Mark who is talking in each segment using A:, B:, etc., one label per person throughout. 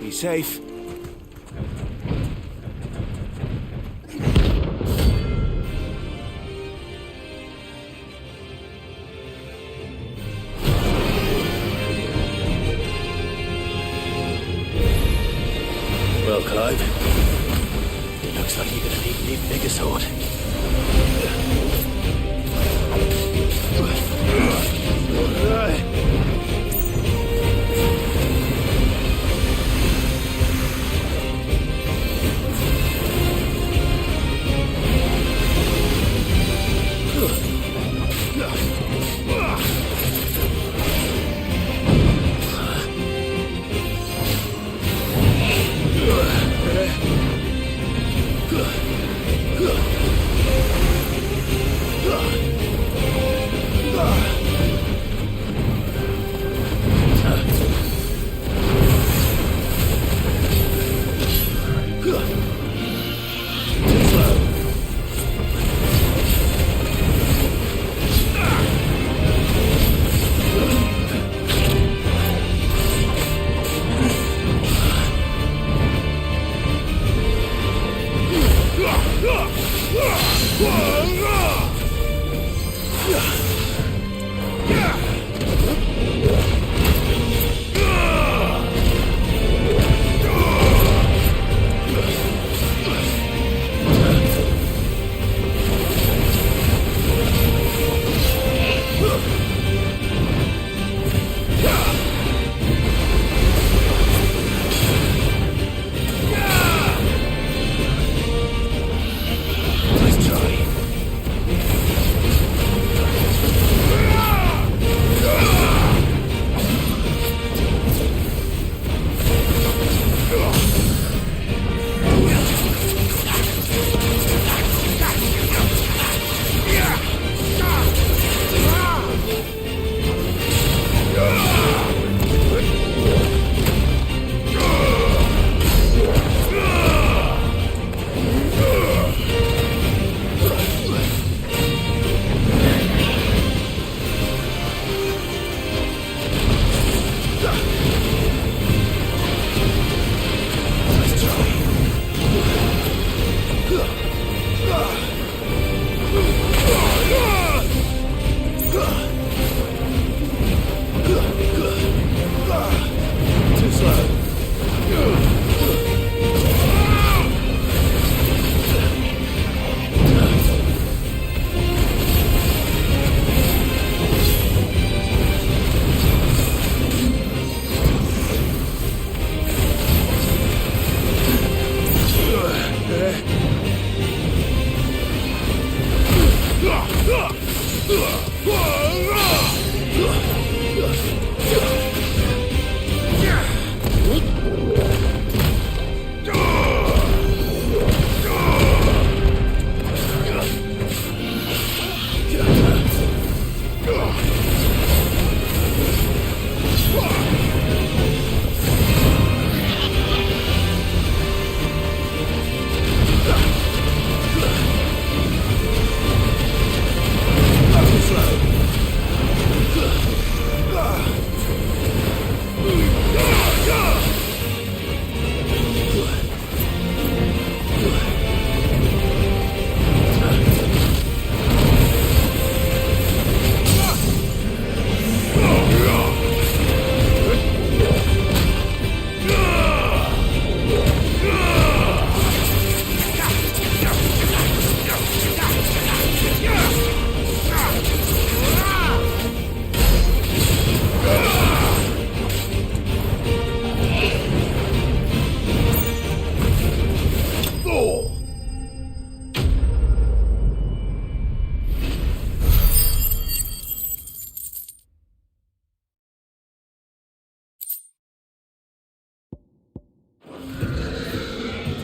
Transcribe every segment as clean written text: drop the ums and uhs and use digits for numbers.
A: Be safe.
B: Well, Clive, it looks like you're gonna need an even bigger sword.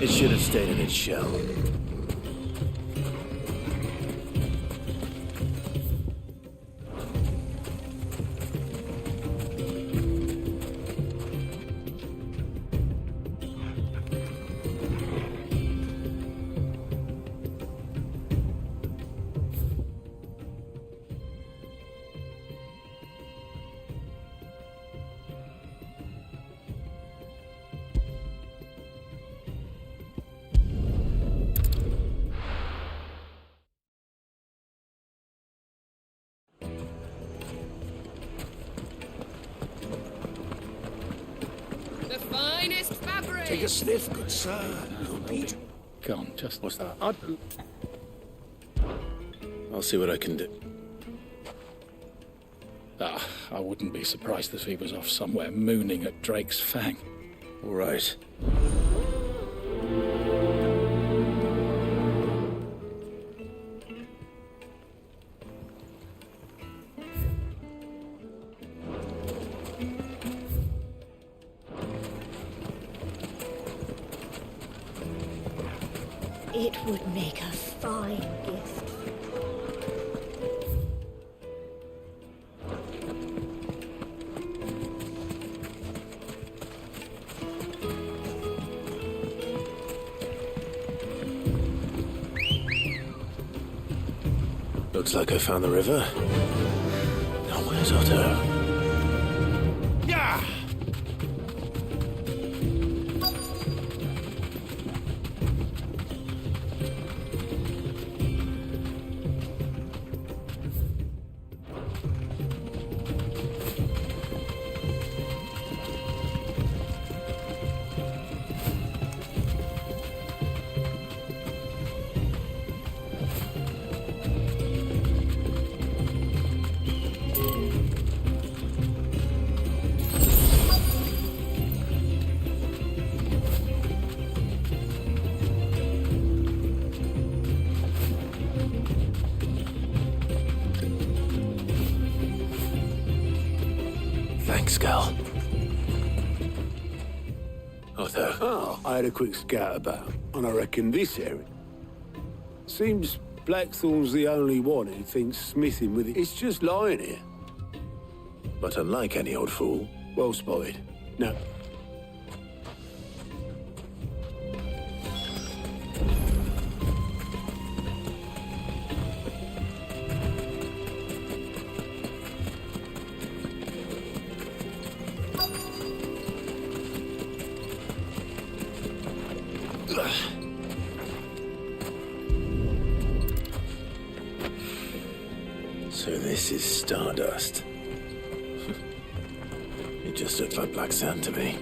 B: It should have stayed in its shell.
A: The finest fabric!
C: Take a sniff, good sir. You'll need.
D: Go on, just...
B: What's that?
D: I'd...
B: I'll see what I can do.
D: I wouldn't be surprised if he was off somewhere mooning at Drake's Fang.
B: All right.
E: It would make a fine gift.
B: Looks like I found the river. Now where's Otto?
C: Yeah!
B: Thanks, Gal. Otto.
F: Oh, I had a quick scout about, and I reckon this area. Seems Blackthorn's the only one who thinks smithing with it. It's just lying here.
B: But unlike any old fool,
F: Well spotted. Now,
B: so this is stardust. It just looked like black sand to me.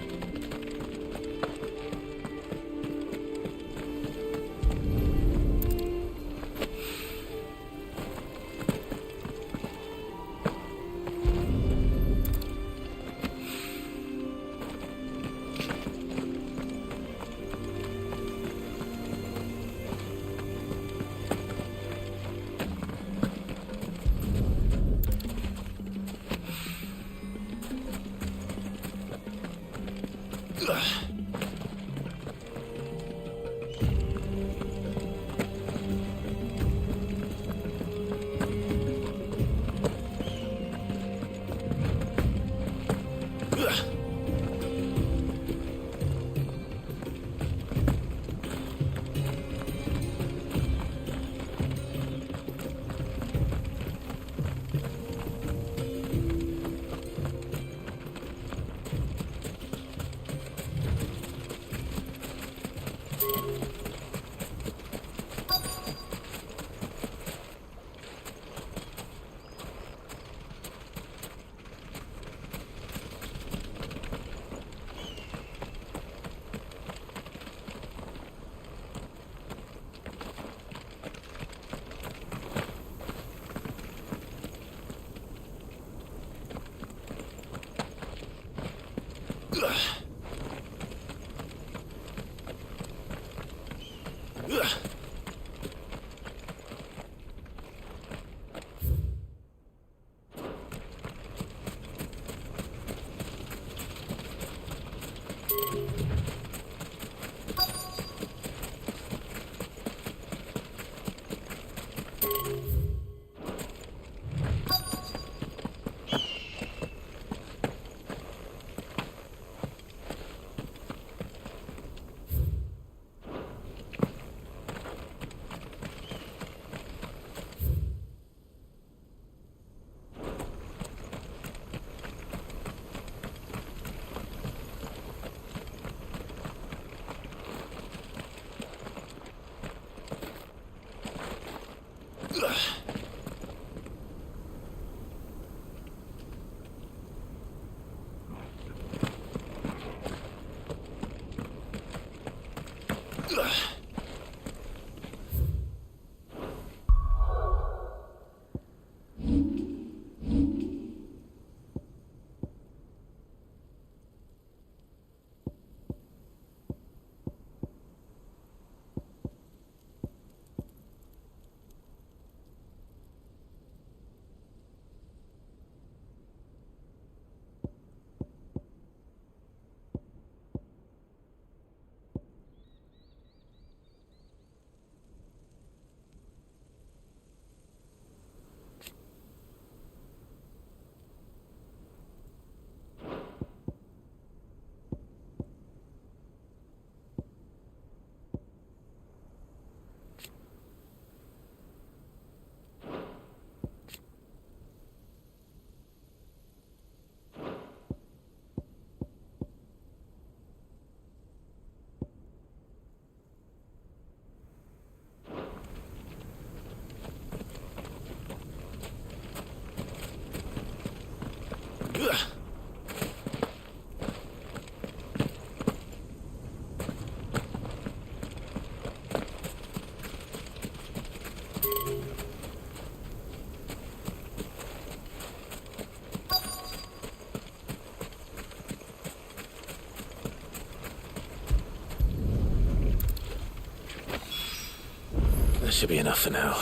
B: That should be enough for now.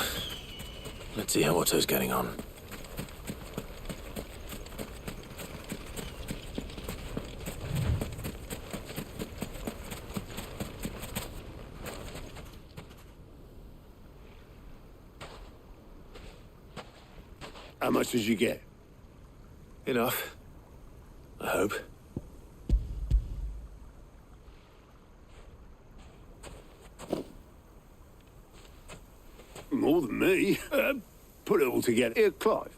B: Let's see how Otto's getting on.
F: How much did you get?
B: Enough. I hope.
F: More than me. Put it all together. Here, Clive.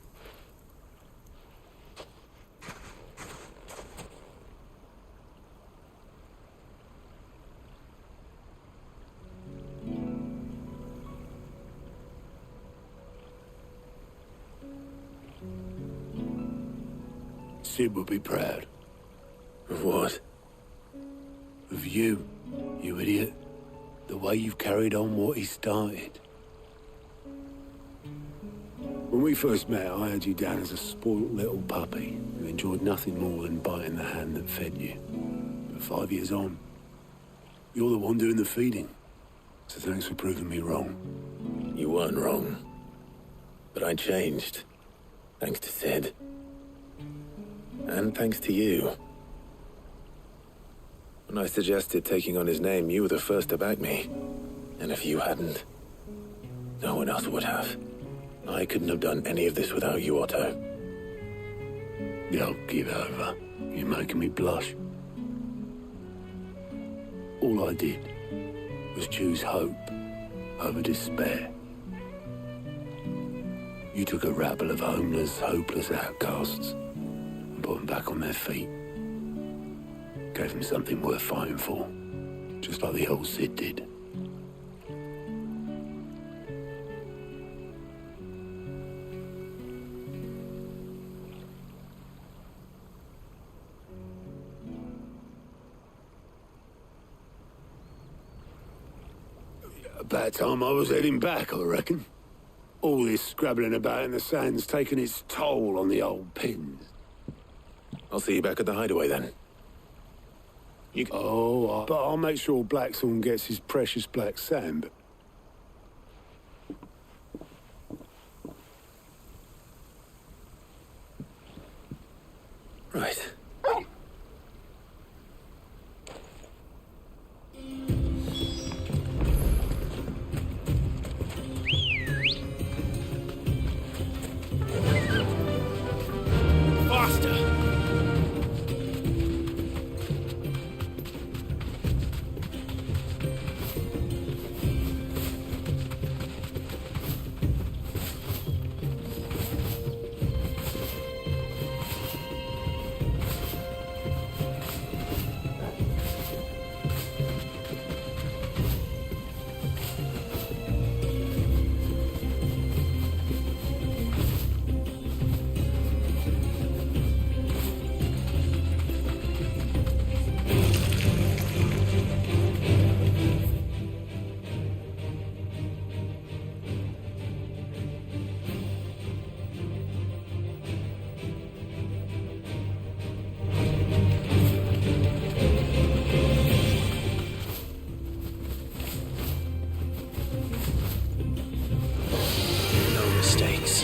F: Sid would be proud.
B: Of what?
F: Of you, you idiot. The way you've carried on what he started. When we first met, I had you down as a spoilt little puppy who enjoyed nothing more than biting the hand that fed you. But 5 years on, you're the one doing the feeding. So thanks for proving me wrong.
B: You weren't wrong. But I changed. Thanks to Sid. And thanks to you. When I suggested taking on his name, you were the first to back me. And if you hadn't, no one else would have. I couldn't have done any of this without you, Otto.
F: Don't give over. You're making me blush. All I did was choose hope over despair. You took a rabble of homeless, hopeless outcasts and put them back on their feet. Gave them something worth fighting for, just like the old Sid did. About time I was heading back, I reckon. All this scrabbling about in the sand's taken its toll on the old pins.
B: I'll see you back at the hideaway then.
F: But I'll make sure Blackthorn gets his precious black sand.
B: Right.
C: Faster! mistakes.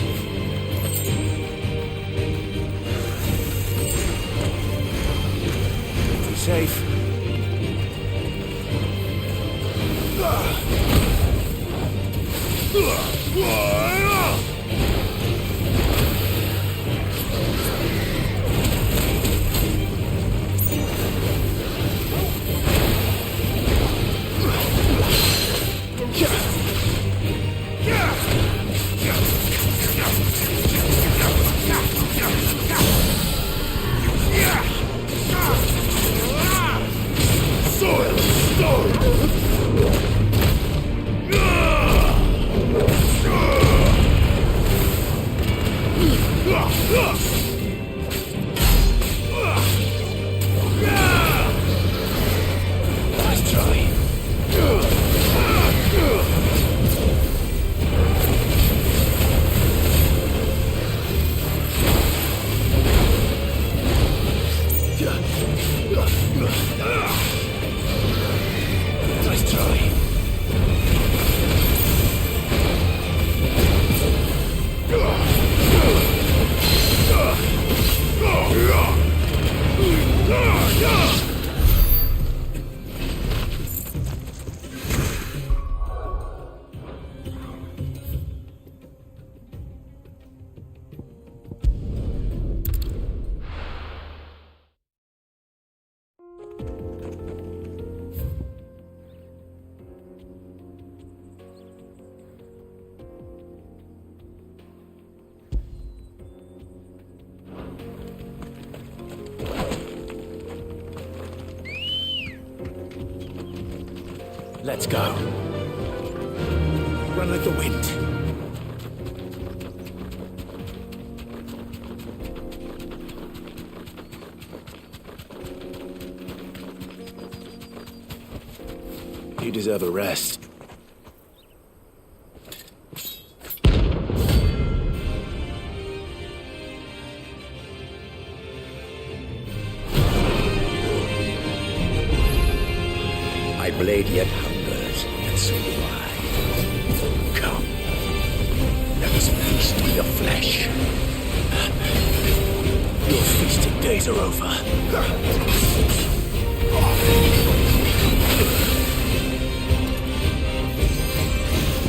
C: Be safe. Nice try. Nice try. Let's go. Run like the wind.
B: You deserve a rest.
C: My blade yet hungers, and so do I. Come, let us feast on your flesh. Your feasting days are over.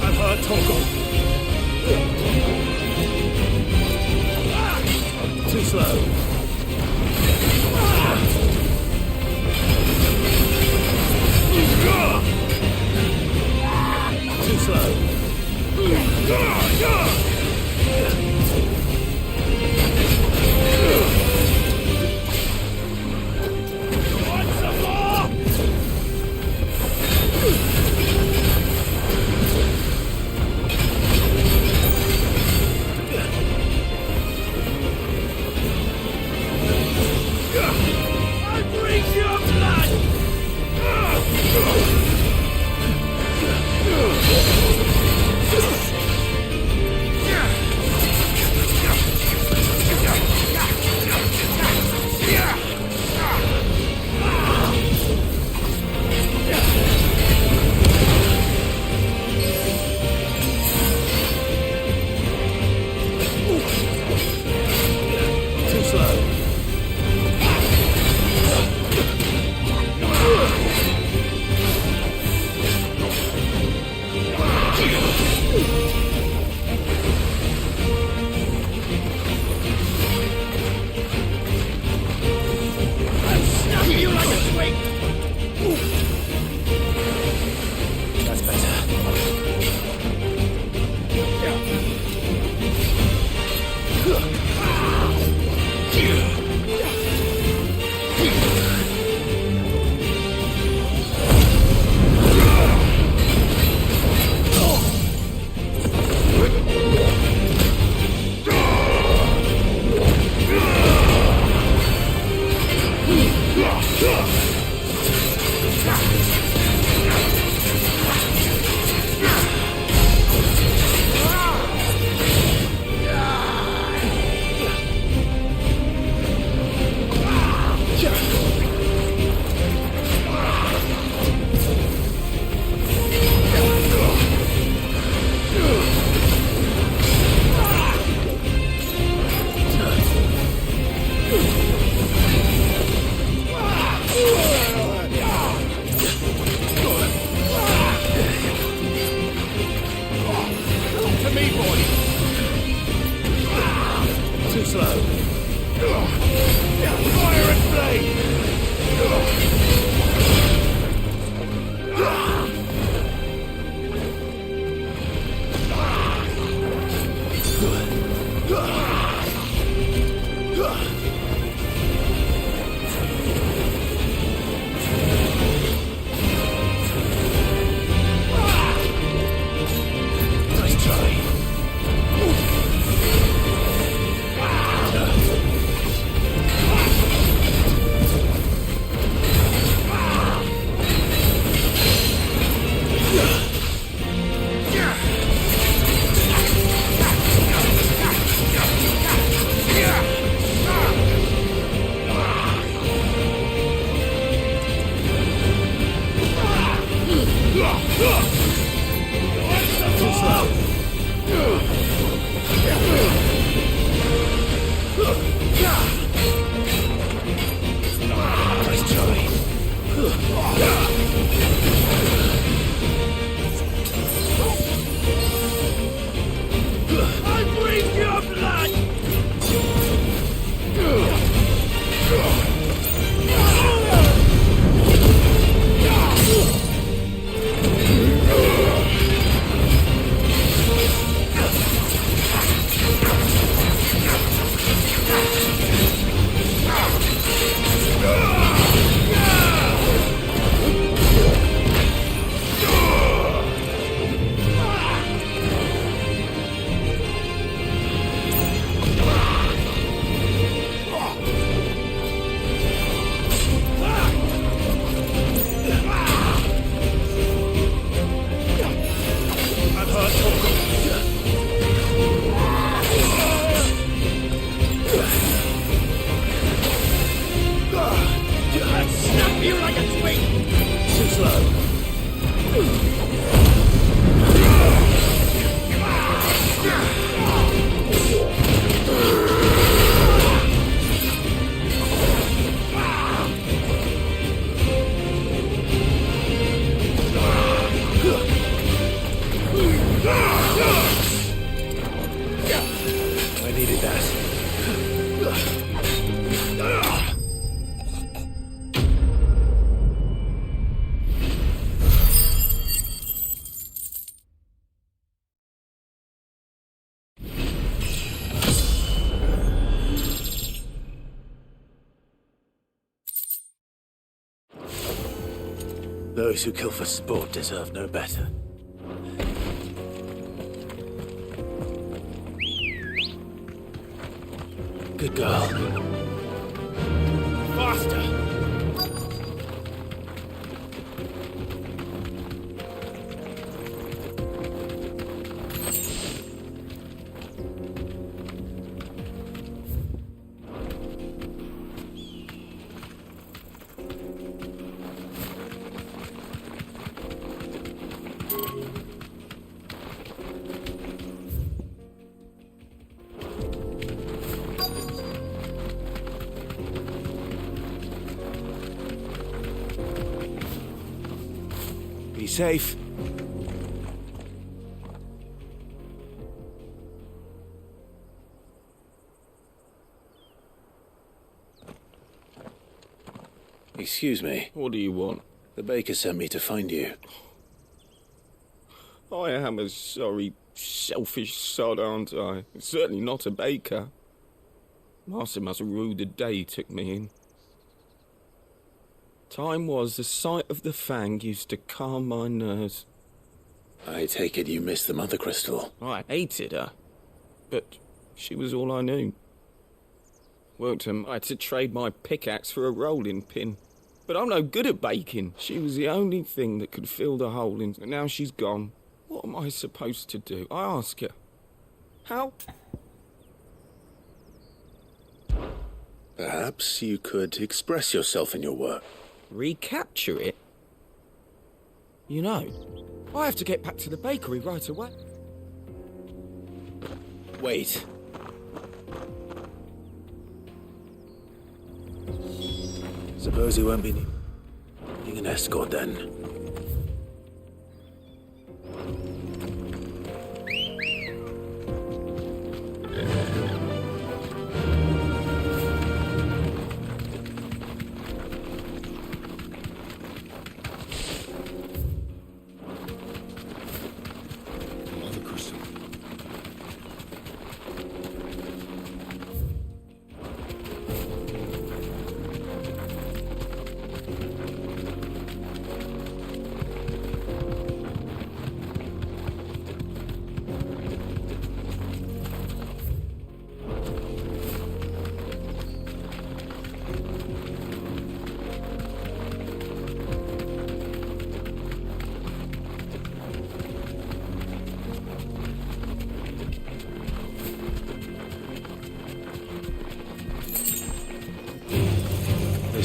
F: I've heard Toggle. Too slow. Too slow. Want some more? I'll break your blood!
C: slow. Fire and flame! Nice try. Too slow. Nice try. I breathe your blood! I've heard I'd snap you like a twig! Too slow. I needed that. Those who kill for sport deserve no better. Good girl. Faster! Be safe.
B: Excuse me.
G: What do you want?
B: The baker sent me to find you.
G: I am a sorry, selfish sod, aren't I? Certainly not a baker. Master must have ruled the day he took me in. Time was the sight of the fang used to calm my nerves.
B: I take it you missed the mother crystal.
G: I hated her, but she was all I knew. Worked I had to trade my pickaxe for a rolling pin. But I'm no good at baking. She was the only thing that could fill the hole in, and now she's gone. What am I supposed to do? I ask her. How?
B: Perhaps you could express yourself in your work.
G: Recapture it? You know, I have to get back to the bakery right away.
B: Wait. Suppose he won't be needing an escort then.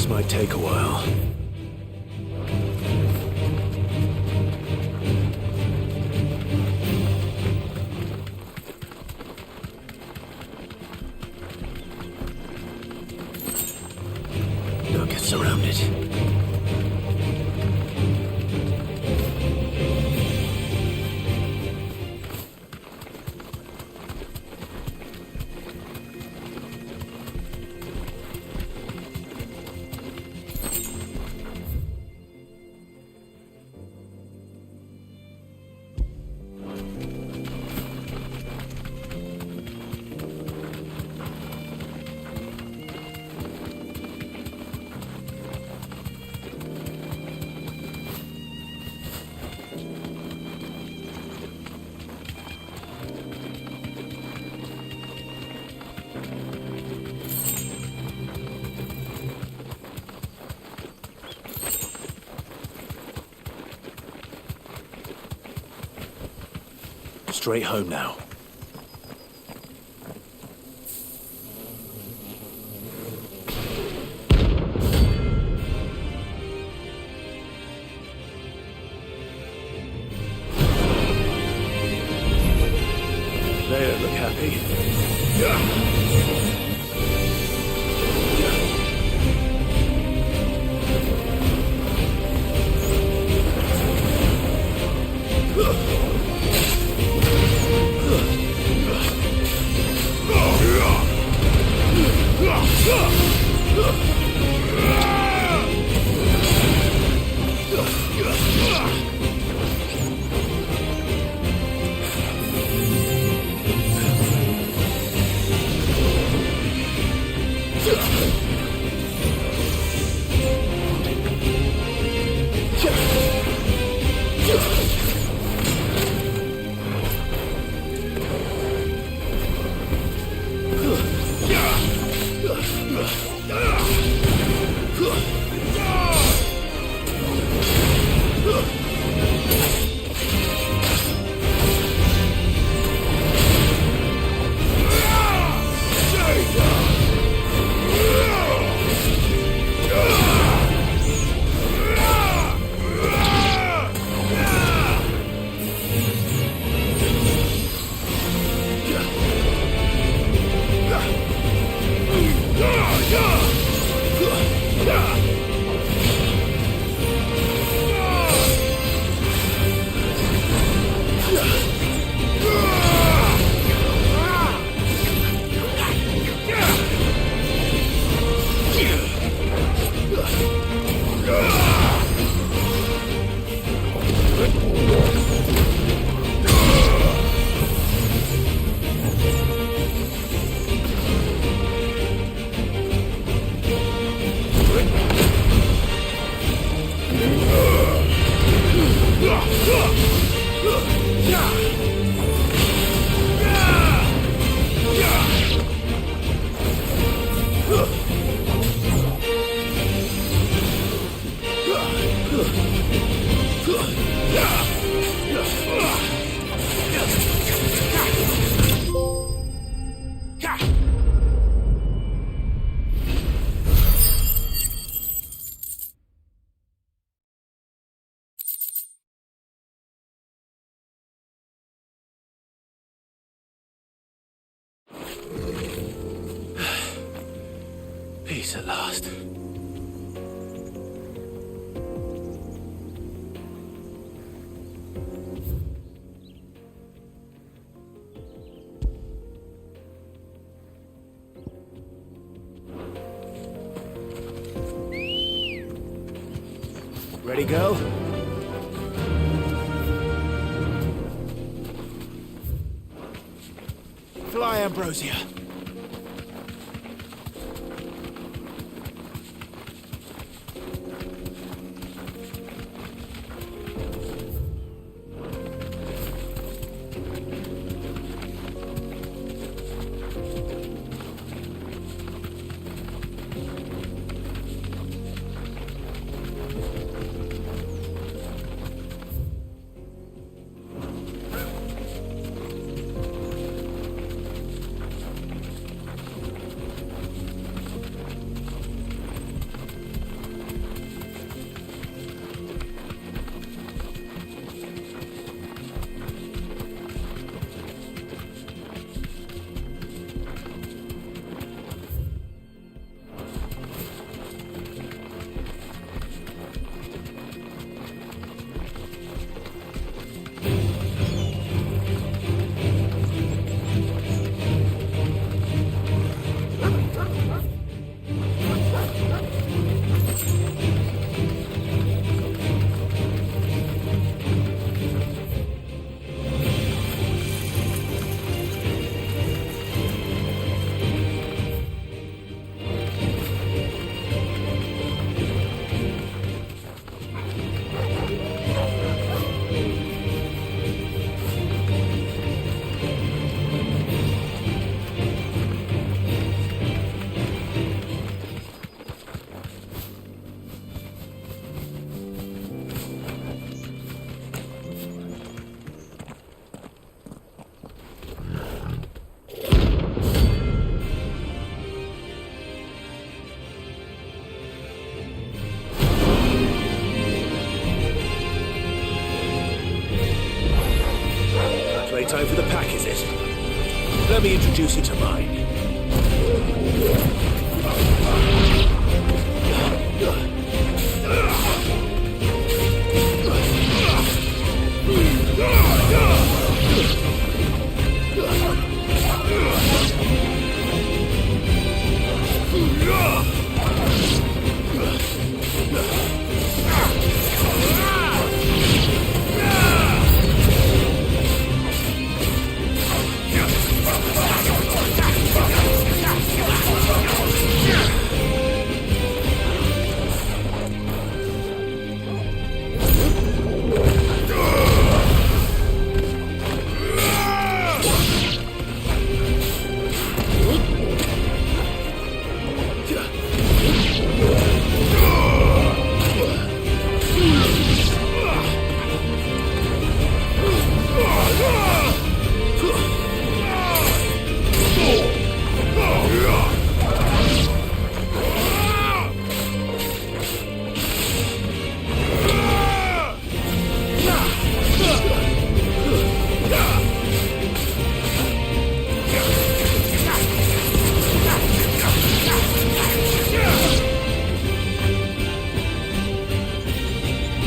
B: This might take a while. They'll get surrounded. Straight home now. They don't look happy. Peace at last. Ready, go? Fly, Ambrosia.
F: Playtime for the pack, is it? Let me introduce you to mine.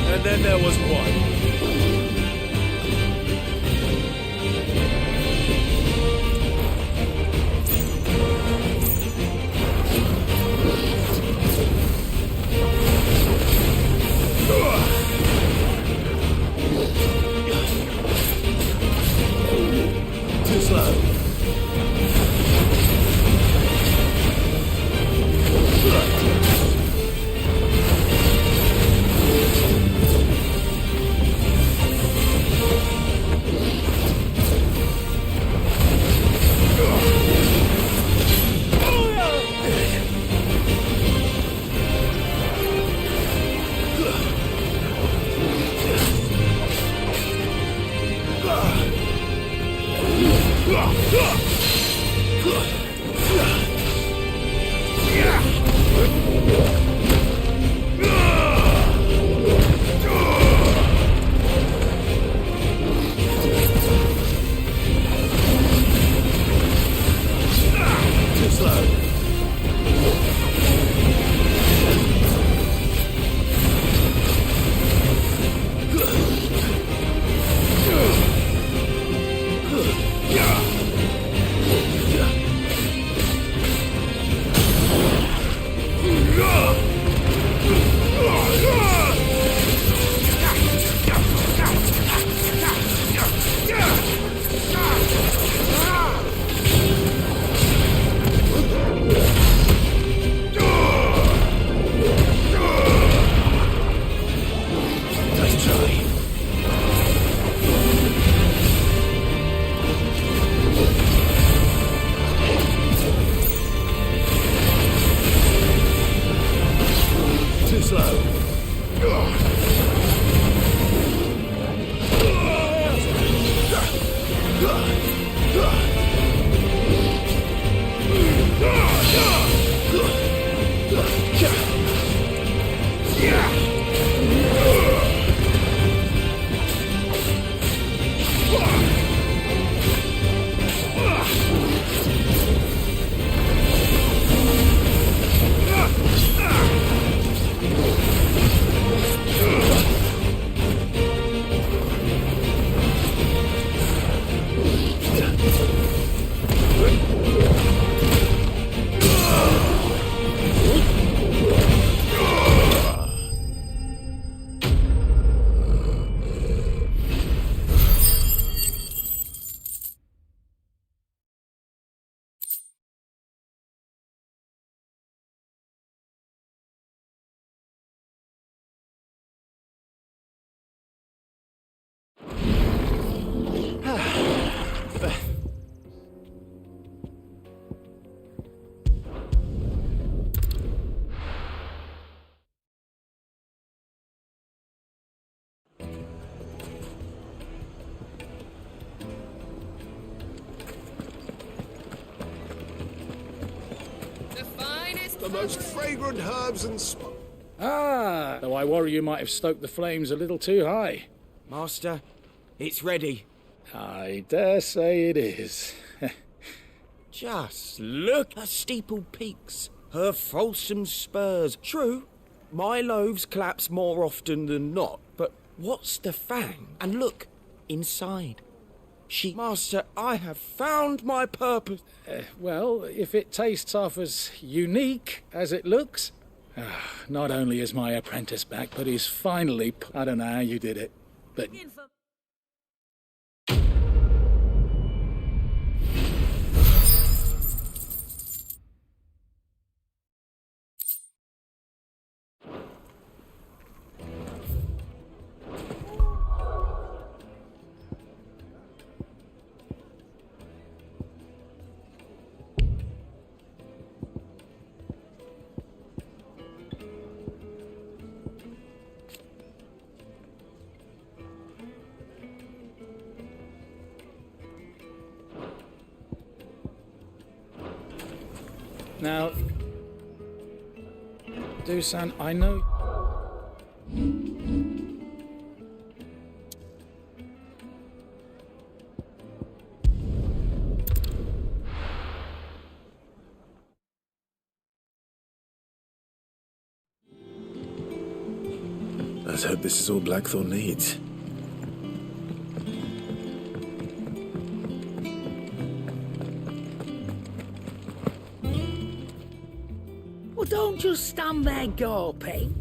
F: And then there was one. Too slow.
A: The
H: most fragrant herbs and
D: Ah, though I worry you might have stoked the flames a little too high.
G: Master, it's ready.
D: I dare say it is.
G: Just look, her steepled peaks, her fulsome spurs. True, my loaves collapse more often than not, but what's the fang? And look, inside. Master, I have found my purpose.
D: Well, if it tastes half as unique as it looks... not only is my apprentice back, but he's finally... I don't know how you did it, but... Now, Dusan, I know...
B: Let's hope this is all Blackthorn needs.
C: Well, don't just stand there gawping.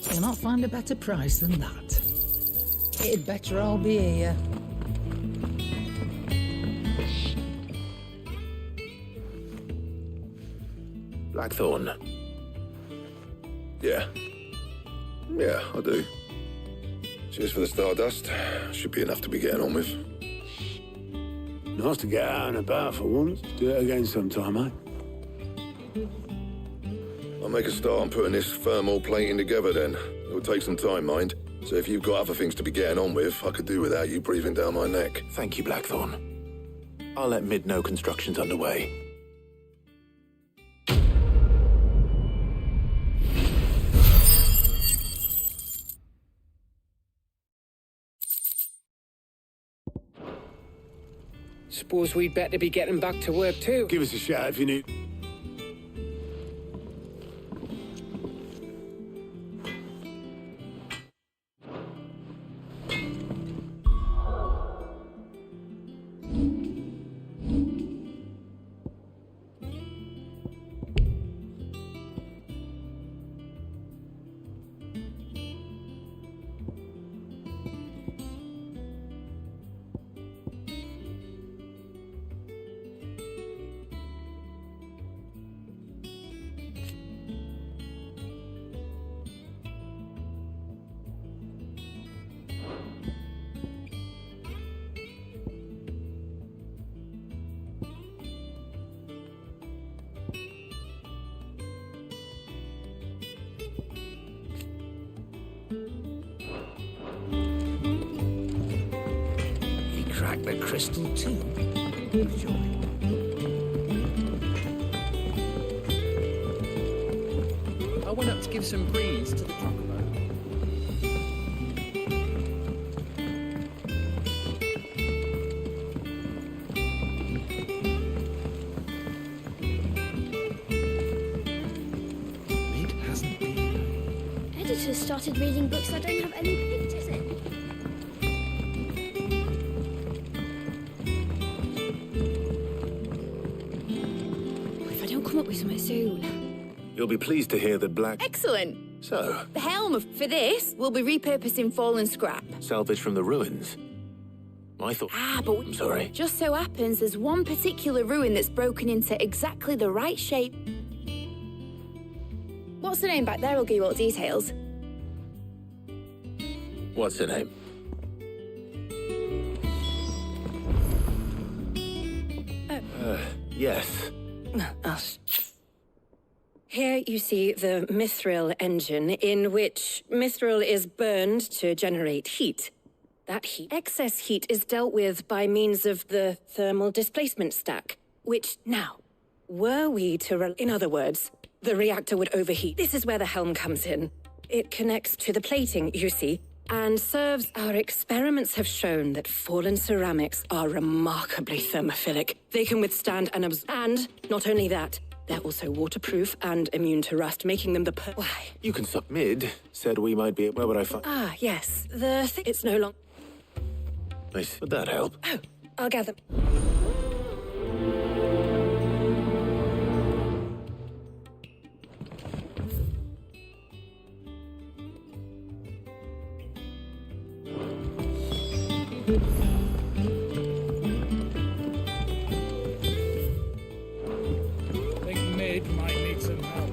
C: You'll not find a better price than that. It'd better all be here.
B: Blackthorn.
H: Yeah. Yeah, I do. Cheers for the stardust. Should be enough to be getting on with.
F: Nice to get out and about for once. Do it again sometime, eh?
H: I'll make a start on putting this thermal plating together then. It'll take some time, mind. So if you've got other things to be getting on with, I could do without you breathing down my neck.
B: Thank you, Blackthorn. I'll let Mid know construction's underway.
A: Suppose we'd better be getting back to work too.
F: Give us a shout if you need...
C: The crystal too. Good joy.
A: I went up to give some breeze to the chocobo.
C: It hasn't been.
E: Editors started reading books that don't have any pictures in. Come up with something soon.
B: You'll be pleased to hear that Black...
I: Excellent.
B: So,
I: The helm for this will be repurposing fallen scrap.
B: salvage from the ruins. I thought...
I: But
B: I'm sorry.
I: just so happens there's one particular ruin that's broken into exactly the right shape. What's the name back there? I'll give you all the details.
B: What's her name? Yes.
J: Here you see the mithril engine, in which mithril is burned to generate heat. That excess heat is dealt with by means of the thermal displacement stack. Which, now, were we to... In other words, the reactor would overheat. This is where the helm comes in. It connects to the plating, you see, and serves... Our experiments have shown that fallen ceramics are remarkably thermophilic. They can withstand and not only that, they're also waterproof and immune to rust, making them the Why?
B: You can stop mid. Said we might be... Where would I find...
J: Ah, yes. It's no longer...
B: Nice. Would that help?
J: Oh, I'll gather...
D: Think Mid might need some help.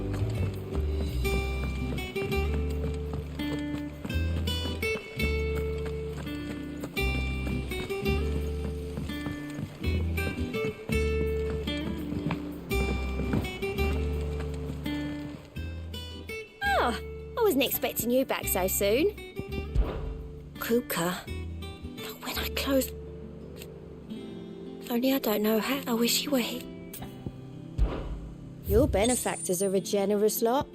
E: Oh, I wasn't expecting you back so soon. Kuka. But when I closed... Only I don't know how. I wish you were here. Your benefactors are a generous lot.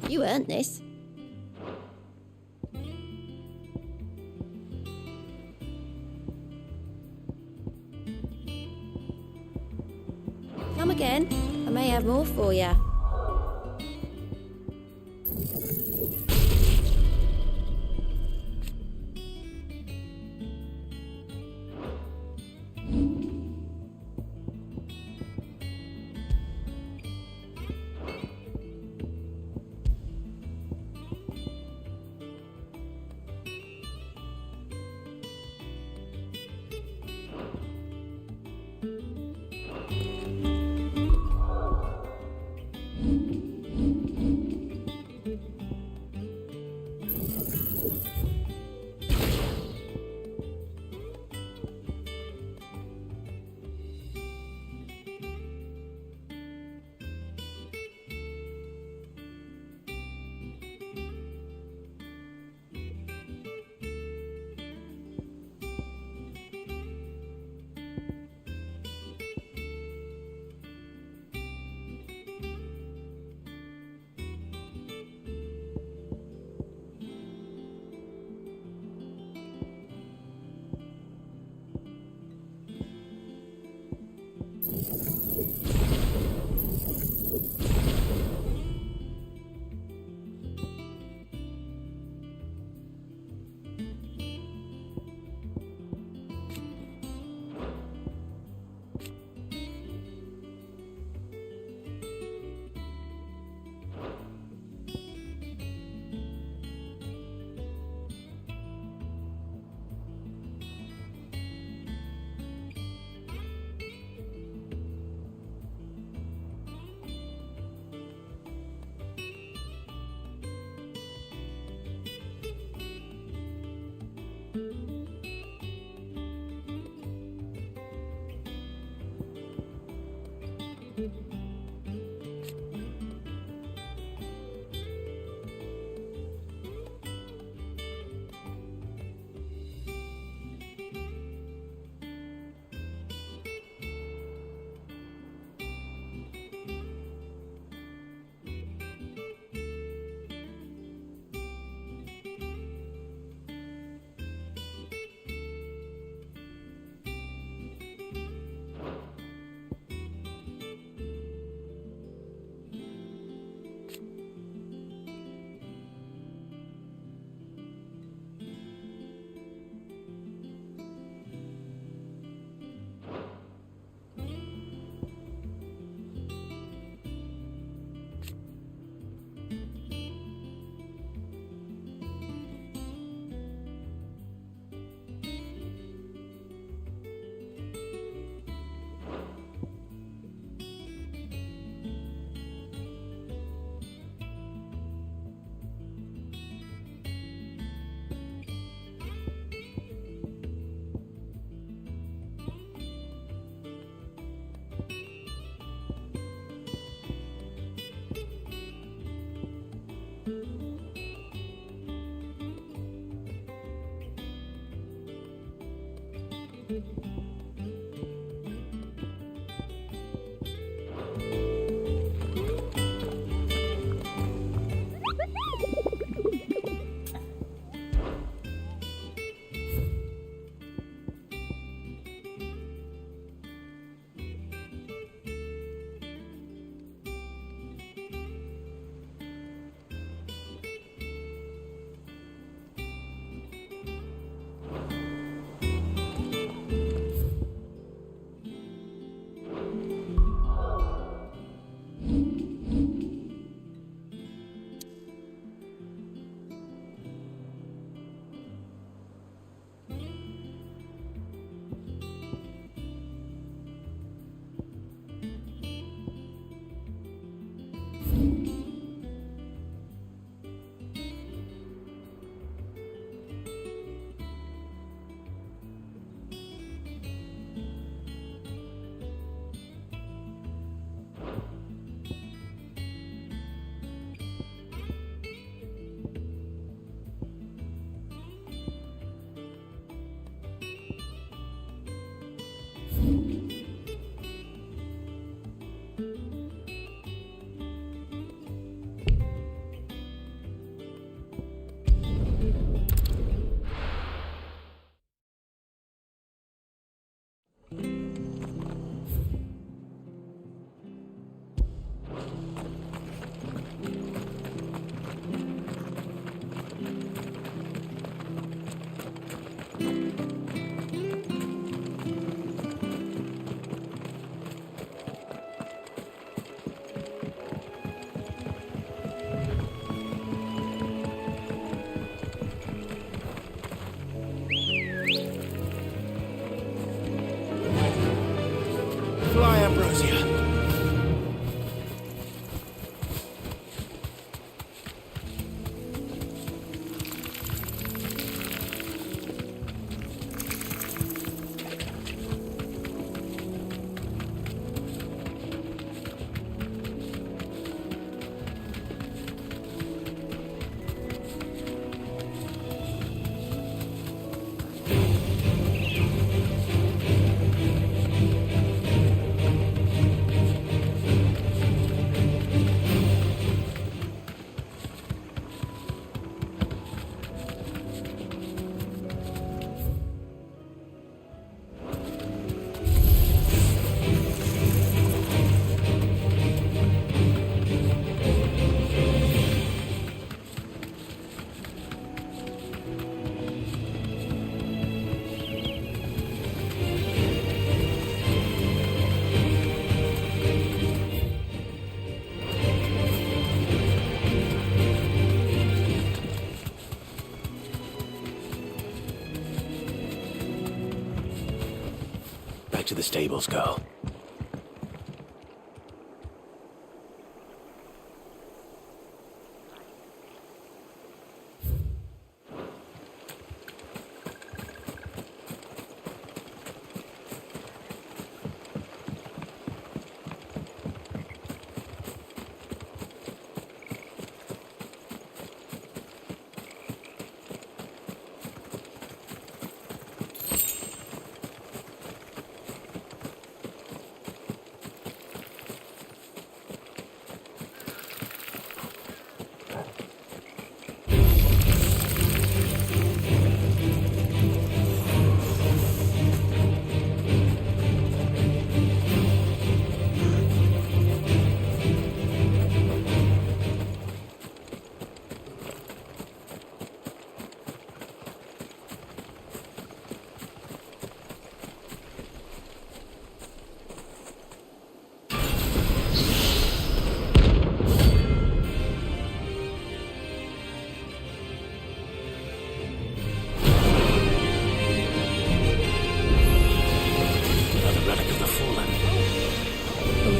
E: You earned this. Come again. I may have more for you.
C: Fly, Ambrosia.
B: Back to the stables, girl.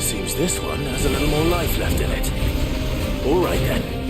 B: Seems this one has a little more life left in it. All right then.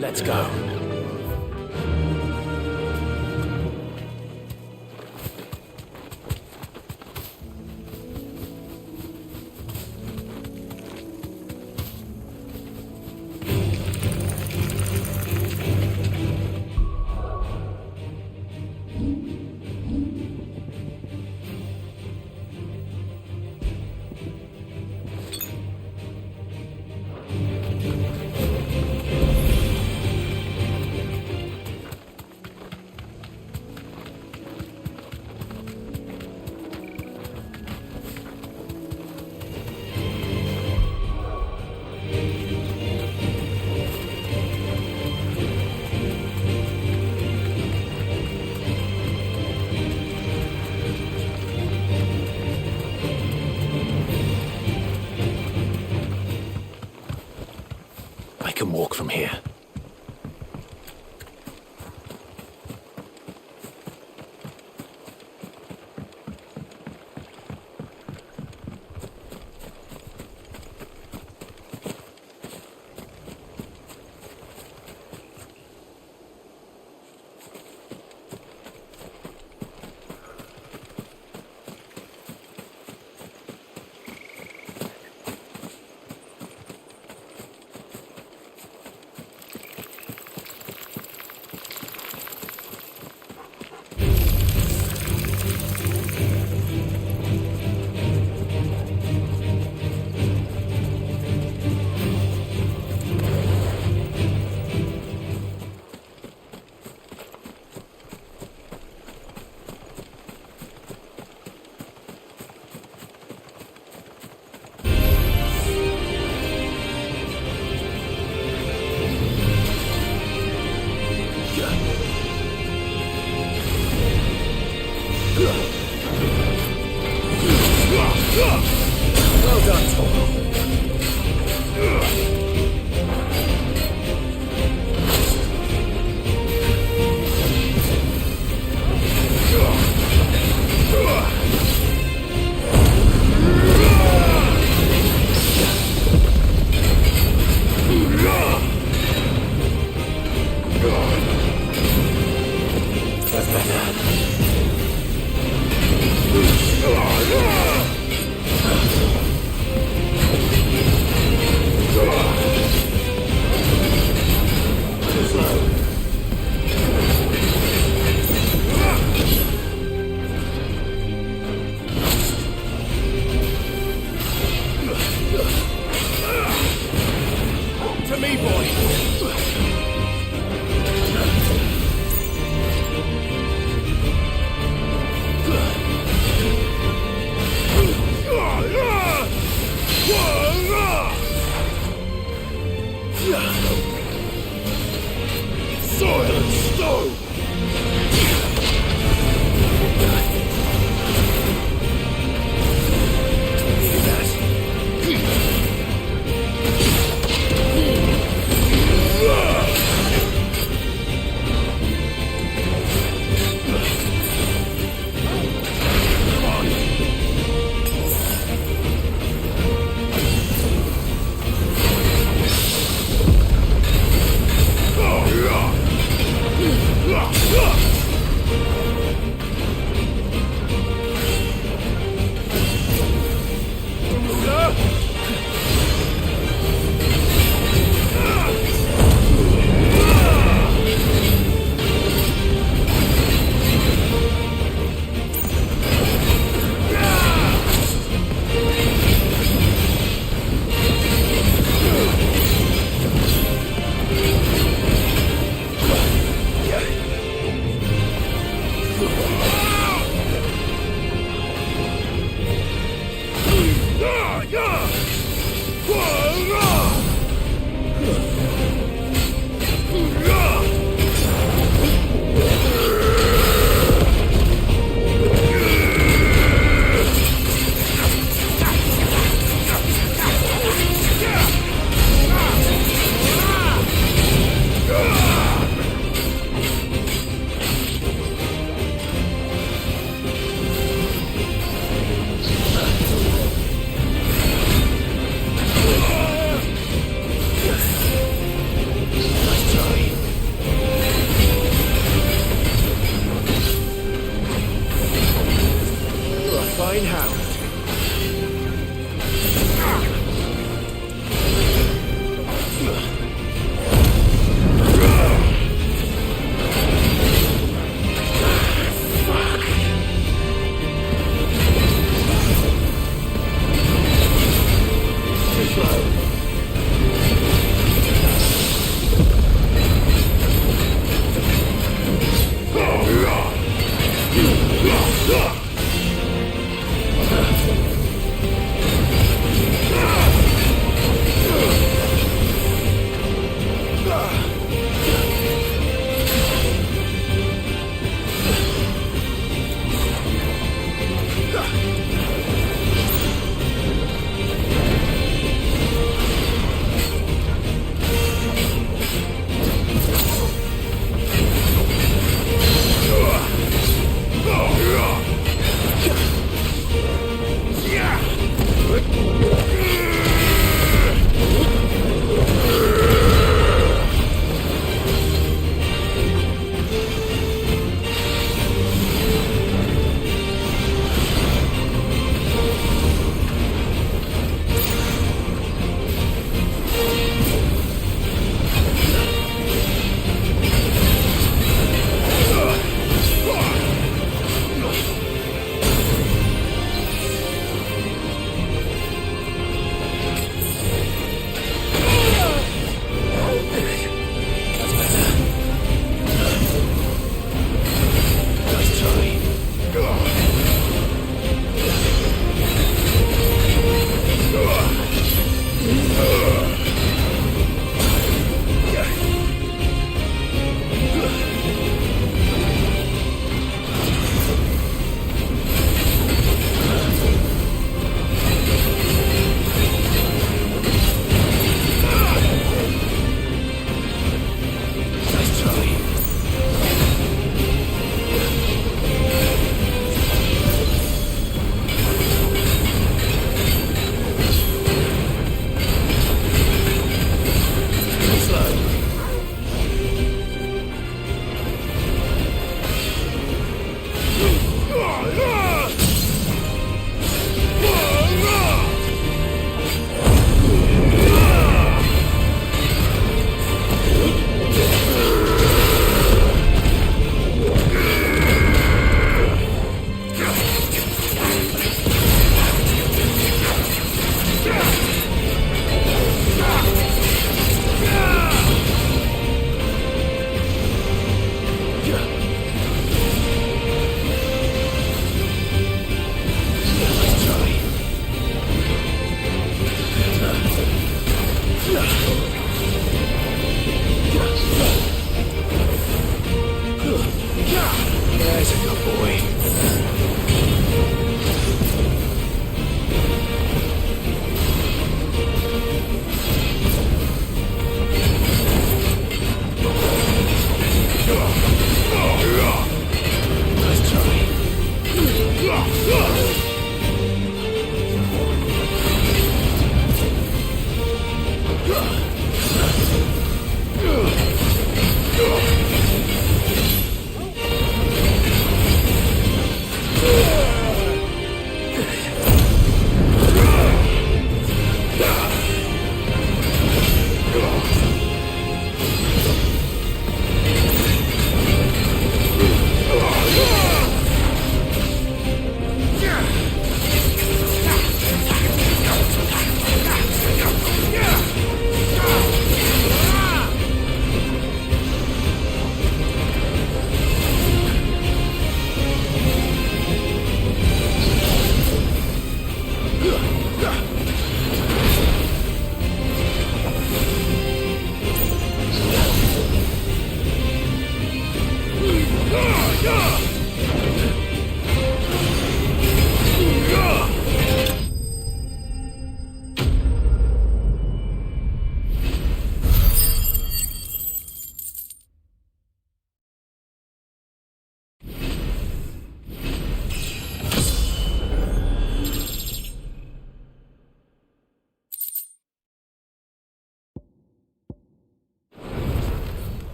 D: Let's go.
B: I can walk from here.
A: Well done, Tom. To me, boy. Soil and stone!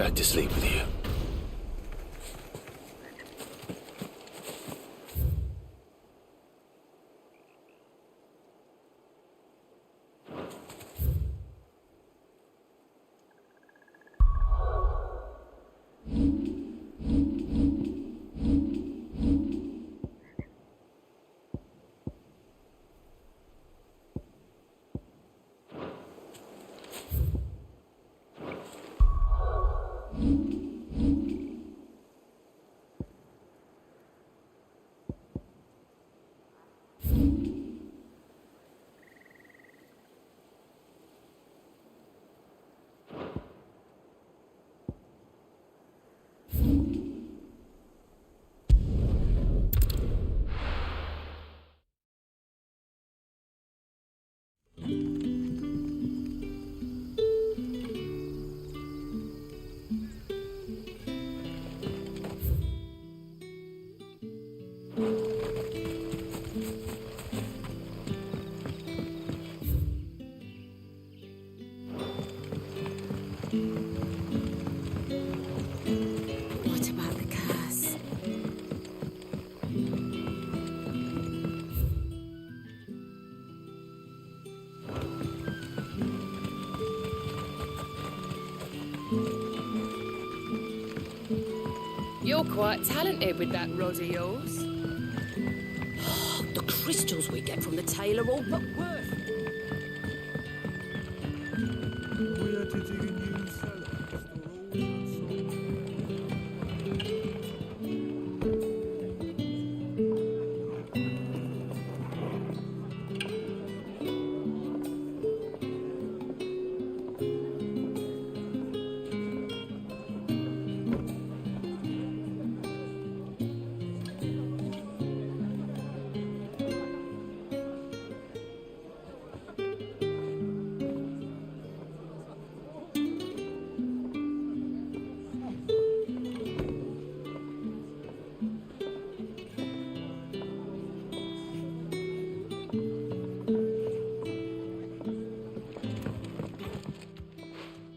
B: back to sleep with you.
E: What about the curse?
K: You're quite talented with that rod of yours.
L: The crystals we get from the tail are all but worth.
F: We are to dig a new cellar.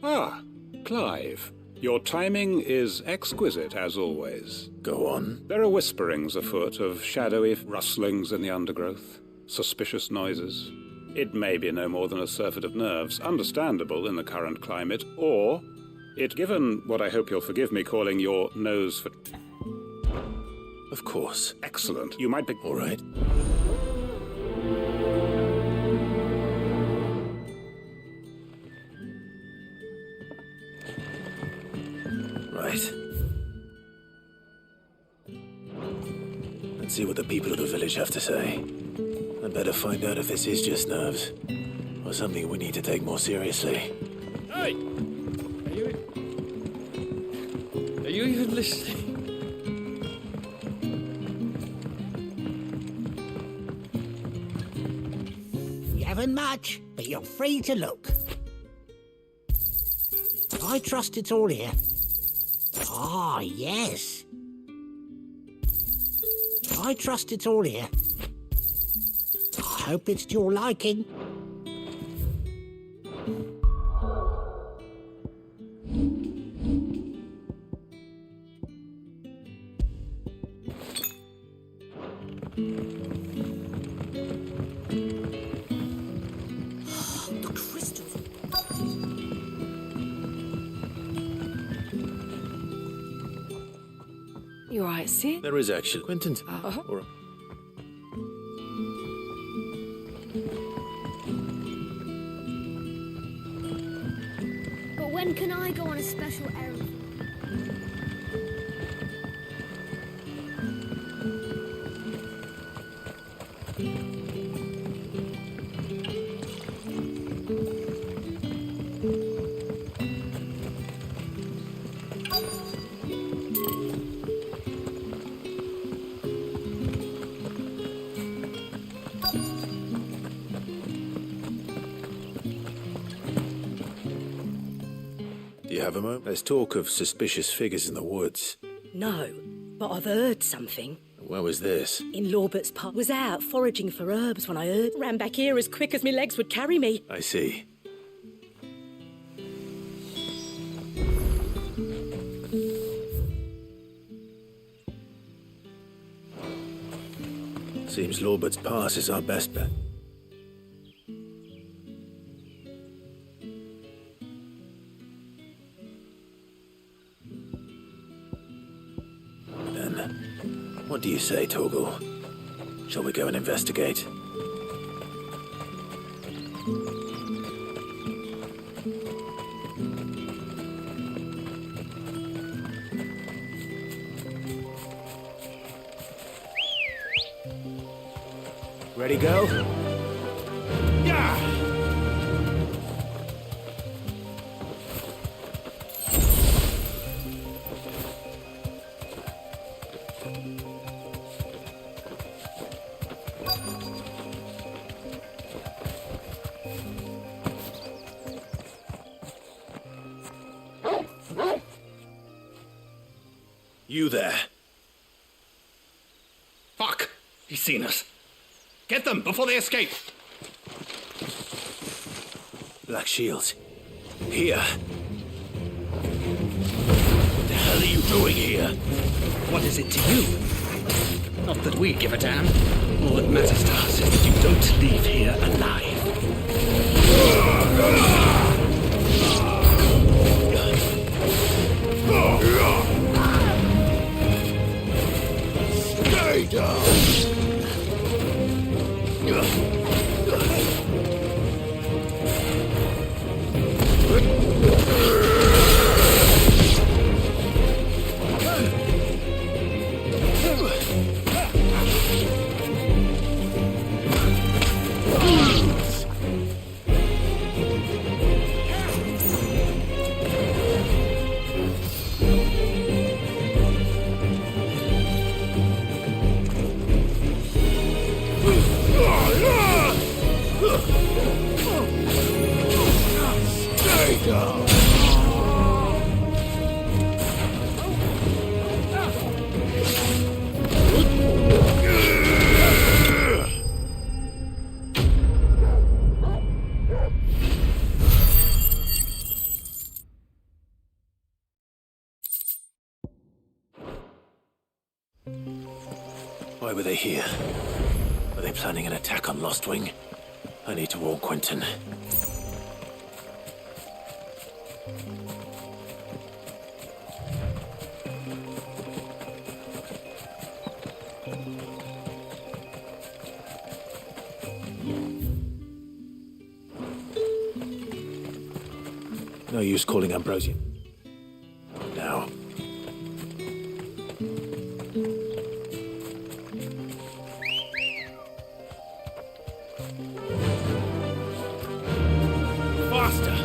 M: Ah, Clive. Your timing is exquisite, as always.
B: Go on.
M: There are whisperings afoot of shadowy rustlings in the undergrowth, suspicious noises. It may be no more than a surfeit of nerves, understandable in the current climate, or it given what I hope you'll forgive me calling your nose for...
B: Of course.
M: Excellent. You might be...
B: All right. Right. Let's see what the people of the village have to say. I'd better find out if this is just nerves, or something we need to take more seriously.
A: Hey! Are you even listening?
C: You haven't much, but you're free to look. I trust it's all here. Ah, yes. I trust it's all here. I hope it's to your liking.
L: The crystals.
K: You alright, Sid?
B: There is actually Quentin's. All right.
E: But when can I go on a special errand?
B: Do you have a moment? There's talk of suspicious figures in the woods.
J: No, but I've heard something.
B: Where was this?
J: In Lorbert's Park. Was out foraging for herbs when I heard. Ran back here as quick as my legs would carry me.
B: I see. Seems Lorbert's Pass is our best bet. Then, what do you say, Torgal? Shall we go and investigate?
C: Ready, go? Yeah!
B: You there.
C: Fuck! He's seen us. Get them before they escape!
B: Black Shields. Here.
C: What the hell are you doing here? What is it to you? Not that we give a damn. All that matters to us is that you don't leave here alive.
H: Stay down!
B: Why were they here? Were they planning an attack on Lost Wing? I need to warn Quentin. No use calling Ambrosian. Now.
C: Faster!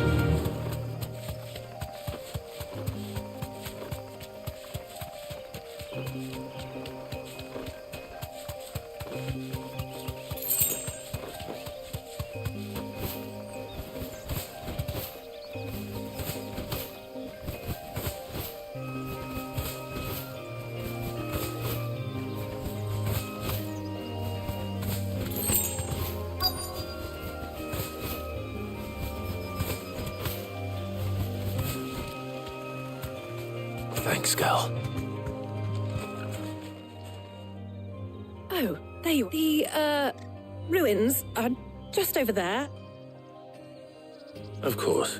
B: Thanks, Gal.
J: Oh, there you are. The, ruins are just over there.
B: Of course.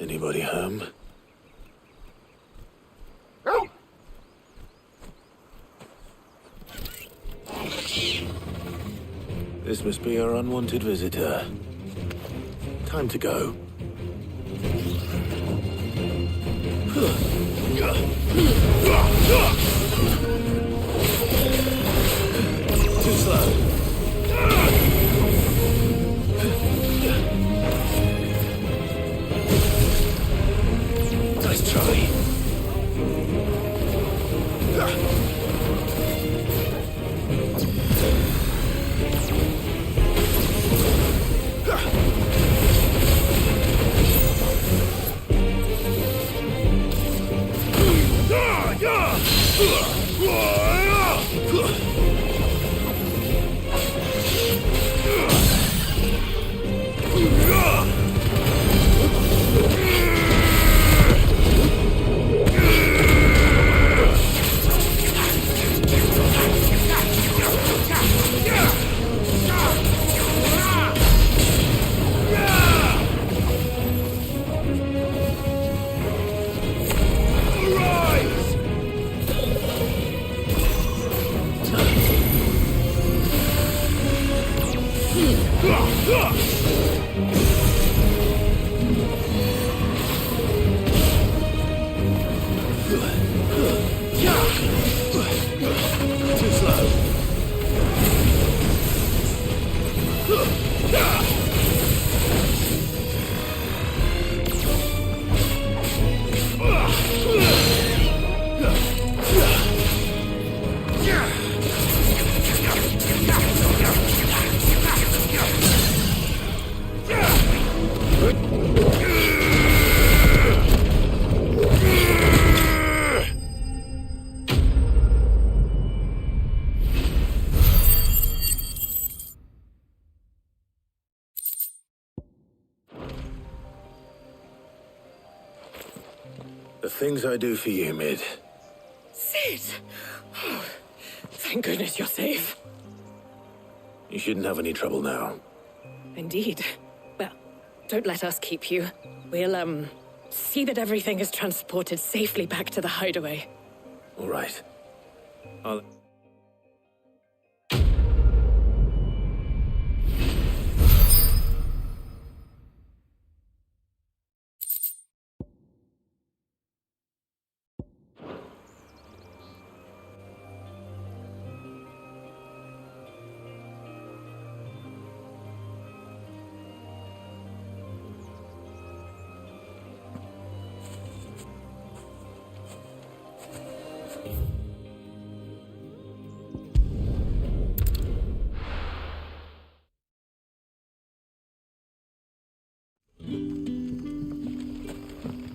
B: Anybody home? This must be our unwanted visitor. Time to go. Too slow. Nice try. The things I do for you, Mid.
J: Sid! Oh, thank goodness you're safe.
B: You shouldn't have any trouble now.
J: Indeed. Well, don't let us keep you. We'll, see that everything is transported safely back to the hideaway.
B: All right. I'll...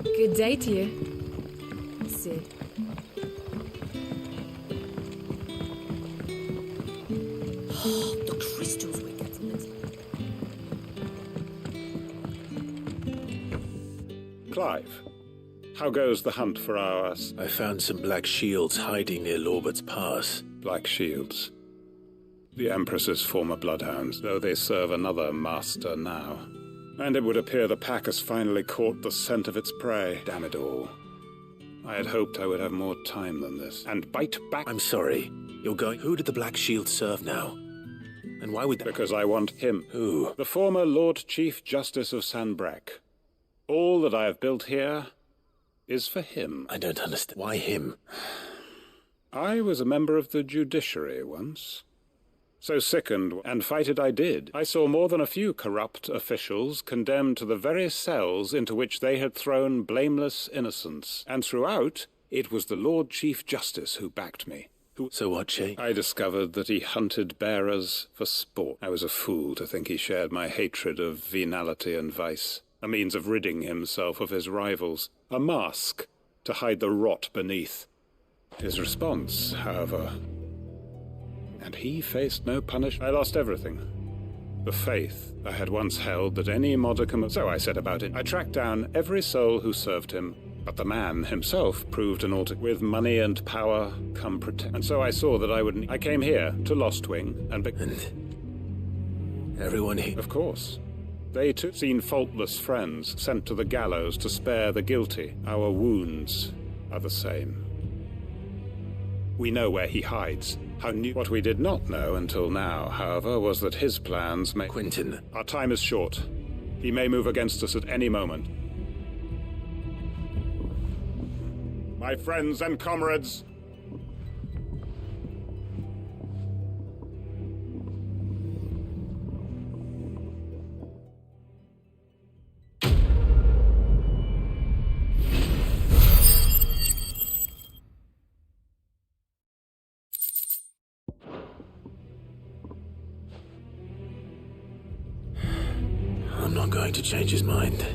K: Good day to you, Sid.
L: Oh, the crystals we get from it.
M: Clive, how goes the hunt for our...
B: I found some black shields hiding near Lorbert's Pass.
M: Black shields? The Empress's former bloodhounds, though they serve another master now. And it would appear the pack has finally caught the scent of its prey. Damn it all. I had hoped I would have more time than this. And bite back...
B: I'm sorry. You're going... Who did the Black Shield serve now? And why would that...
M: Because I want him.
B: Who?
M: The former Lord Chief Justice of Sanbreque. All that I have built here is for him.
B: I don't understand. Why him?
M: I was a member of the judiciary once. So sickened and fight it I did. I saw more than a few corrupt officials condemned to the very cells into which they had thrown blameless innocents. And throughout, it was the Lord Chief Justice who backed me.
B: So what, Shay?
M: I discovered that he hunted bearers for sport. I was a fool to think he shared my hatred of venality and vice. A means of ridding himself of his rivals. A mask to hide the rot beneath. His response, however... And he faced no punishment. I lost everything. The faith I had once held that any modicum of... So I set about it. I tracked down every soul who served him, but the man himself proved an alter. With money and power come protect. And so I saw that I would... I came here to Lostwing and...
B: And everyone here...
M: Of course. They too seen faultless friends sent to the gallows to spare the guilty. Our wounds are the same. We know where he hides. What we did not know until now, however, was that his plans may...
B: Quentin.
M: Our time is short. He may move against us at any moment. My friends and comrades...
B: I'm not going to change his mind.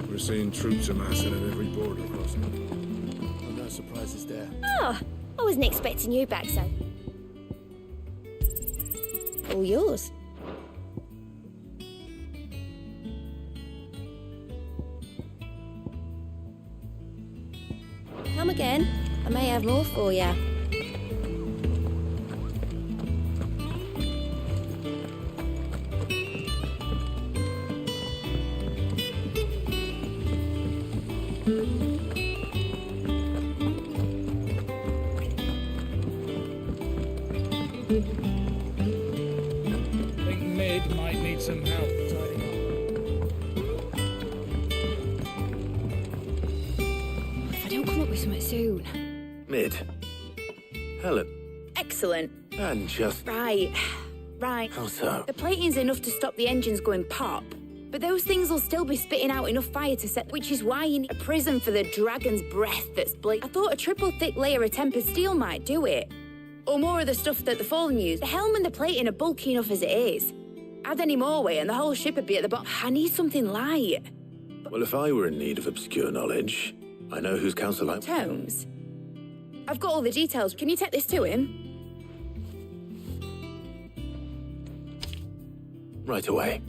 N: We're seeing troops amassing at every border crossing. No surprises there.
E: Oh, I wasn't expecting you back, so... All yours. Come again. I may have more for you.
D: Think Mid might need some help tidying up.
I: If I don't come up with something soon.
B: Mid. Helen.
I: Excellent.
B: And just...
I: Right. right.
B: How so?
I: The plating's enough to stop the engines going pop, but those things will still be spitting out enough fire to set, which is why you need a prism for the dragon's breath that's I thought a triple thick layer of tempered steel might do it. Or more of the stuff that the Fallen use. The helm and the plating are bulky enough as it is. Add any more weight and the whole ship would be at the bottom. I need something light.
B: Well, if I were in need of obscure knowledge, I know whose counsel I...
I: Tomes? I've got all the details. Can you take this to him?
B: Right away.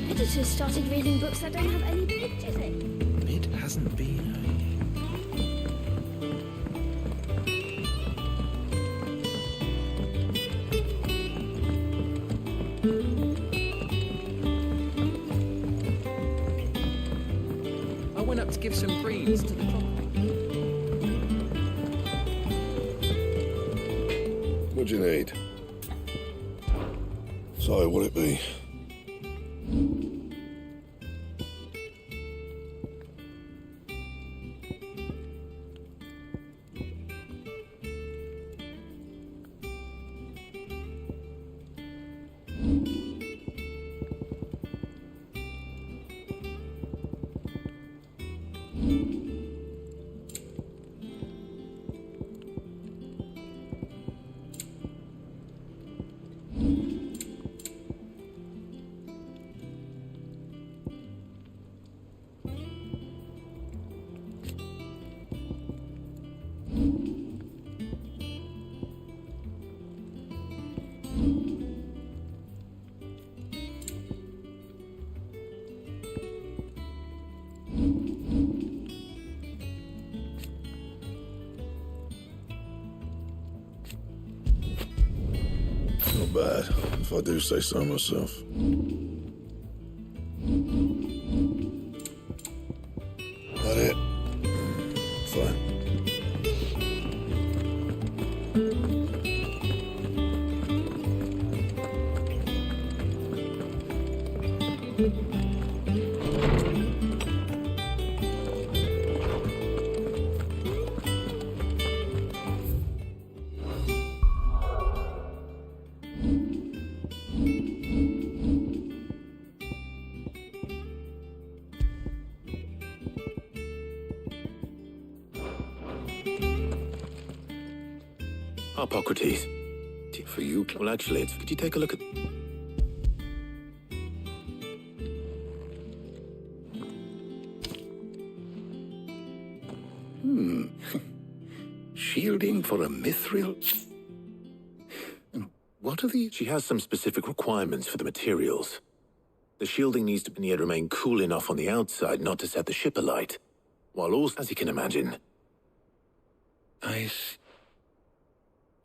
O: Editors started reading books that don't have any pictures in.
N: It hasn't been
A: I went up to give some greens to the clock.
H: What do you need? So, what'll it be? Not bad, if I do say so myself. That it? Fine.
B: Hippocrates.
H: For you?
B: Well, actually, could you take a look at...
H: Shielding for a mithril? What are these?
B: She has some specific requirements for the materials. The shielding needs to remain cool enough on the outside not to set the ship alight, while also, as you can imagine...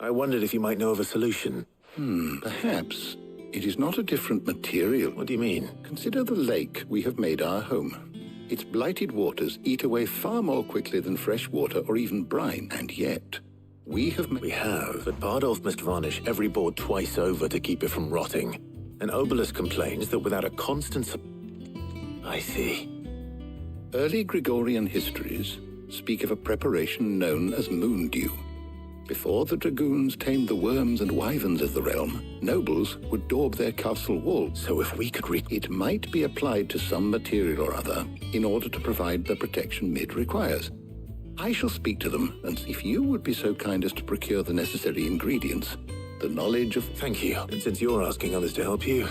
B: I wondered if you might know of a solution.
P: Perhaps. It is not a different material.
B: What do you mean?
P: Consider the lake we have made our home. Its blighted waters eat away far more quickly than fresh water or even brine, and yet we have...
B: We have, but Bardolph must varnish every board twice over to keep it from rotting. And Obelisk complains that without a constant... I see.
P: Early Gregorian histories speak of a preparation known as moon dew. Before the dragoons tamed the worms and wyverns of the realm, nobles would daub their castle walls.
B: So if we could
P: it might be applied to some material or other in order to provide the protection Mid requires. I shall speak to them, and if you would be so kind as to procure the necessary ingredients, the knowledge of...
B: Thank you. And since you're asking others to help you...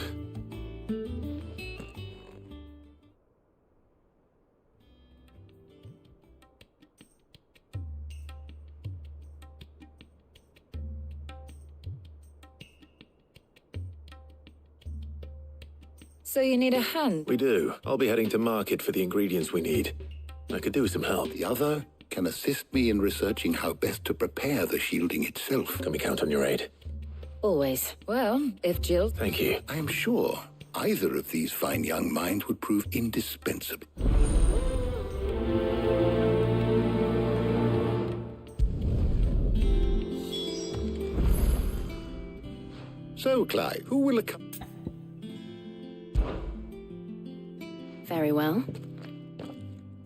K: So you need a hand?
B: We do. I'll be heading to market for the ingredients we need. I could do with some help.
P: The other can assist me in researching how best to prepare the shielding itself.
B: Can we count on your aid?
K: Always. Well, if Jill...
B: Thank you.
P: I am sure either of these fine young minds would prove indispensable. So, Clive, who will
K: Very well.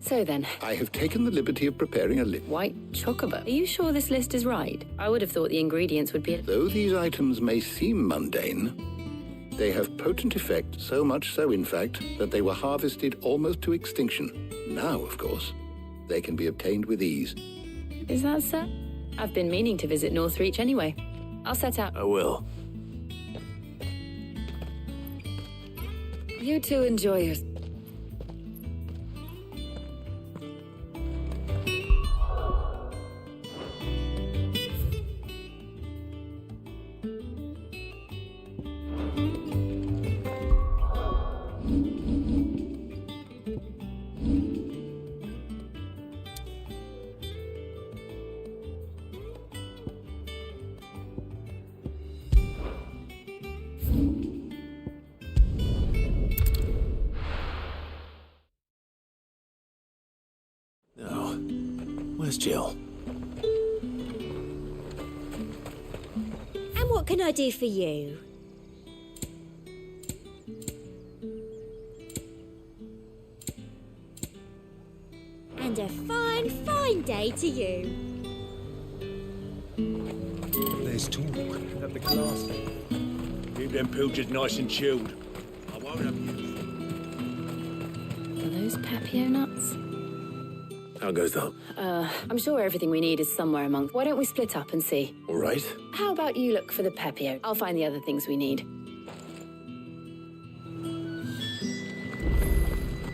K: So then...
P: I have taken the liberty of preparing a list.
K: White chocobo. Are you sure this list is right? I would have thought the ingredients would be...
P: Though these items may seem mundane, they have potent effect, so much so, in fact, that they were harvested almost to extinction. Now, of course, they can be obtained with ease.
K: Is that so? I've been meaning to visit Northreach anyway. I'll set out.
B: I will.
K: You two enjoy your...
B: No. Where's Jill?
E: And what can I do for you? And a fine, fine day to you.
Q: There's talk at the class. Keep them pilgers nice and chilled. I won't abuse.
K: Are those Papio nuts?
B: How goes that?
K: I'm sure everything we need is somewhere among... Why don't we split up and see?
B: All right.
K: How about you look for the Papio? I'll find the other things we need.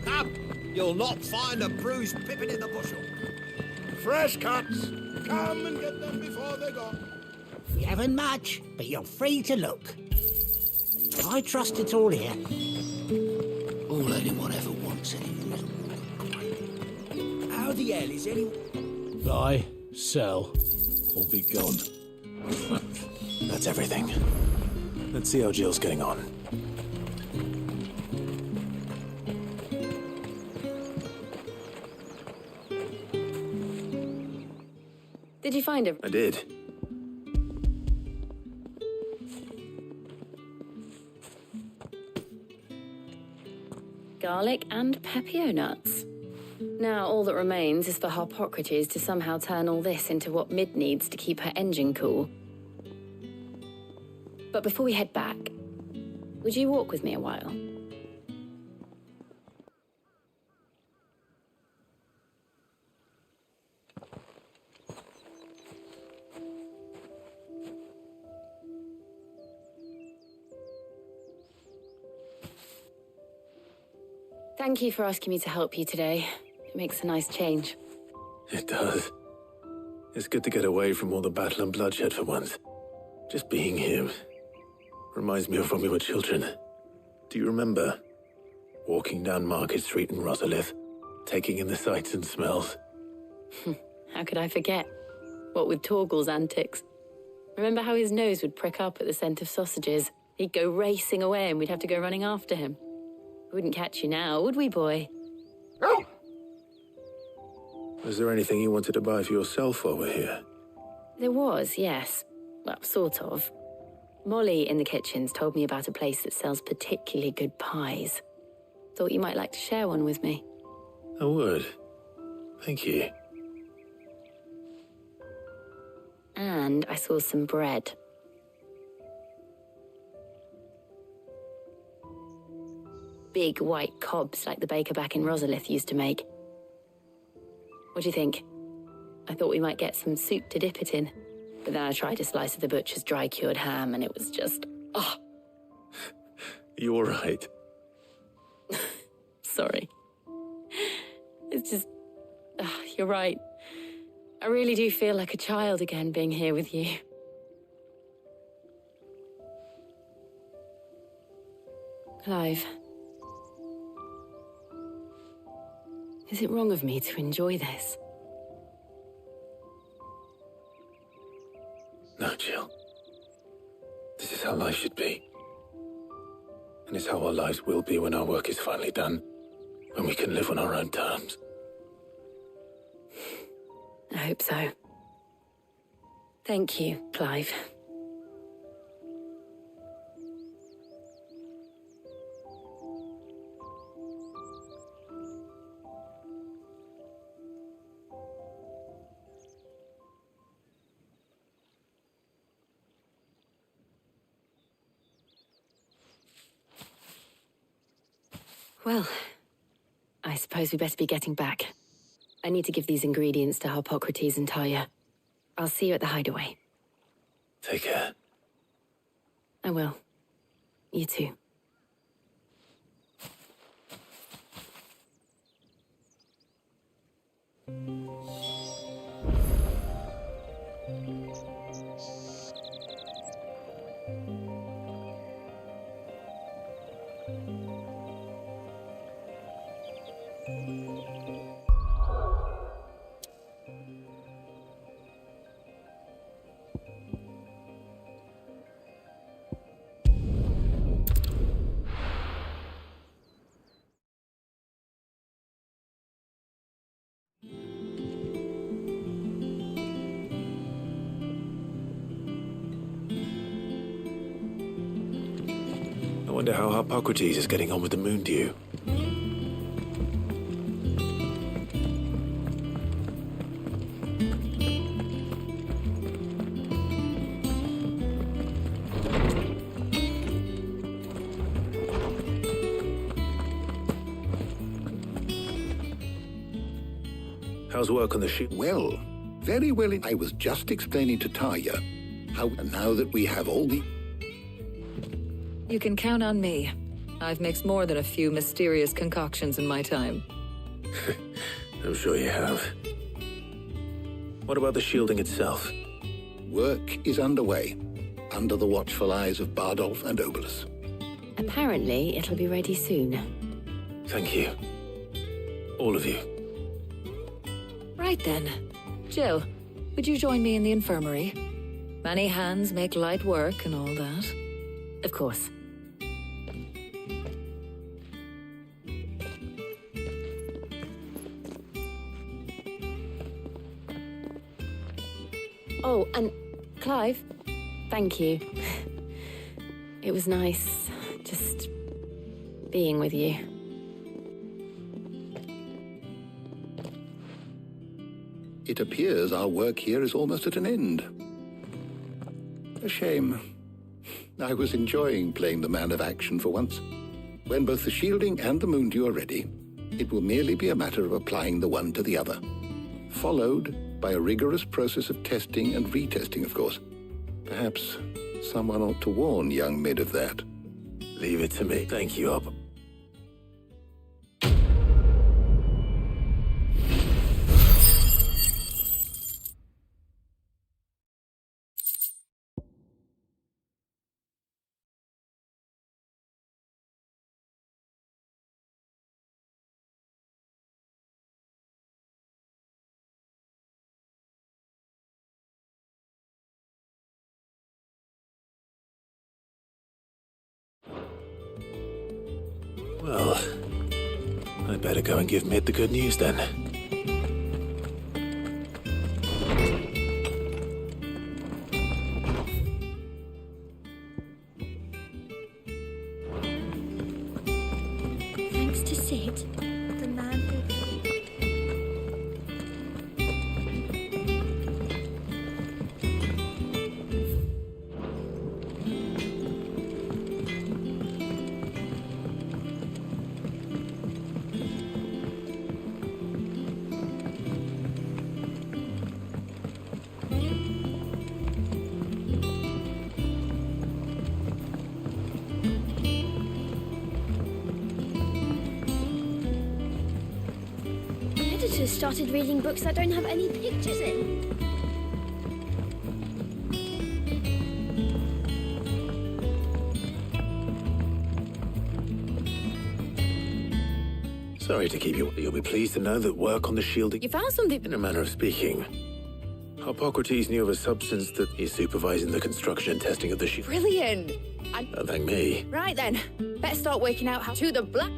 R: Come! You'll not find a bruised pippin in the bushel.
Q: Fresh cuts. Come and get them before they're gone.
S: We haven't much, but you're free to look. I trust it's all here.
R: All anyone ever wants anymore. How the hell is anyone...
T: Buy, sell, or be gone.
B: That's everything. Let's see how Jill's getting on.
K: Did you find her?
B: I did.
K: Garlic and Papio nuts. Now, all that remains is for Harpocrates to somehow turn all this into what Mid needs to keep her engine cool. But before we head back, would you walk with me a while? Thank you for asking me to help you today. It makes a nice change.
B: It does. It's good to get away from all the battle and bloodshed for once. Just being here reminds me of when we were children. Do you remember? Walking down Market Street in Rosalith, taking in the sights and smells.
K: How could I forget? What with Torgal's antics. Remember how his nose would prick up at the scent of sausages? He'd go racing away and we'd have to go running after him. We wouldn't catch you now, would we, boy?
B: Was there anything you wanted to buy for yourself while we're here?
K: There was, yes. Well, sort of. Molly in the kitchens told me about a place that sells particularly good pies. Thought you might like to share one with me.
B: I would. Thank you.
K: And I saw some bread. Big white cobs like the baker back in Rosalith used to make. What do you think? I thought we might get some soup to dip it in. But then I tried a slice of the butcher's dry-cured ham and it was just... oh!
B: You're right.
K: Sorry. It's just... you're right. I really do feel like a child again being here with you. Clive. Is it wrong of me to enjoy this?
B: No, Jill. This is how life should be. And it's how our lives will be when our work is finally done. When we can live on our own terms.
K: I hope so. Thank you, Clive. Well, I suppose we better be getting back. I need to give these ingredients to Harpocrates and Talia. I'll see you at the hideaway.
B: Take care.
K: I will. You too.
B: I wonder how Harpocrates is getting on with the moon dew. How's work on the ship?
P: Well, very well. I was just explaining to Talia how now that we have all the...
U: You can count on me. I've mixed more than a few mysterious concoctions in my time.
B: I'm sure you have. What about the shielding itself?
P: Work is underway, under the watchful eyes of Bardolph and Obolus.
K: Apparently, it'll be ready soon.
B: Thank you. All of you.
U: Right then. Jill, would you join me in the infirmary? Many hands make light work and all that.
K: Of course. Oh, and Clive, thank you. It was nice just being with you.
P: It appears our work here is almost at an end. A shame. I was enjoying playing the man of action for once. When both the shielding and the moondew are ready, it will merely be a matter of applying the one to the other. Followed by a rigorous process of testing and retesting, of course. Perhaps someone ought to warn young Mid of that.
B: Leave it to me. Thank you, Up. Well, I'd better go and give Mid the good news then.
O: Thanks to Sid, the man who... Editors started reading books that don't have any pictures in.
B: Sorry to keep you. You'll be pleased to know that work on the shielding...
K: You found something...
B: In a manner of speaking. Harpocrates knew of a substance that is supervising the construction and testing of the shield.
K: Brilliant!
B: Don't thank me.
K: Right then, better start working out how to the black...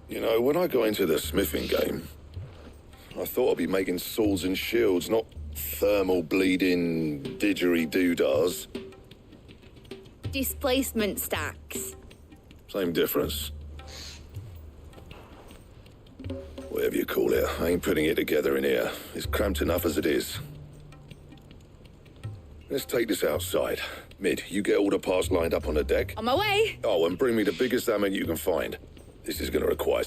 H: You know, when I got into the smithing game, I thought I'd be making swords and shields, not thermal bleeding didgeridoo-dahs.
I: Displacement stacks.
H: Same difference. Whatever you call it, I ain't putting it together in here. It's cramped enough as it is. Let's take this outside. Mid, you get all the parts lined up on the deck.
I: On my way.
H: Oh, and bring me the biggest hammer you can find. This is gonna require...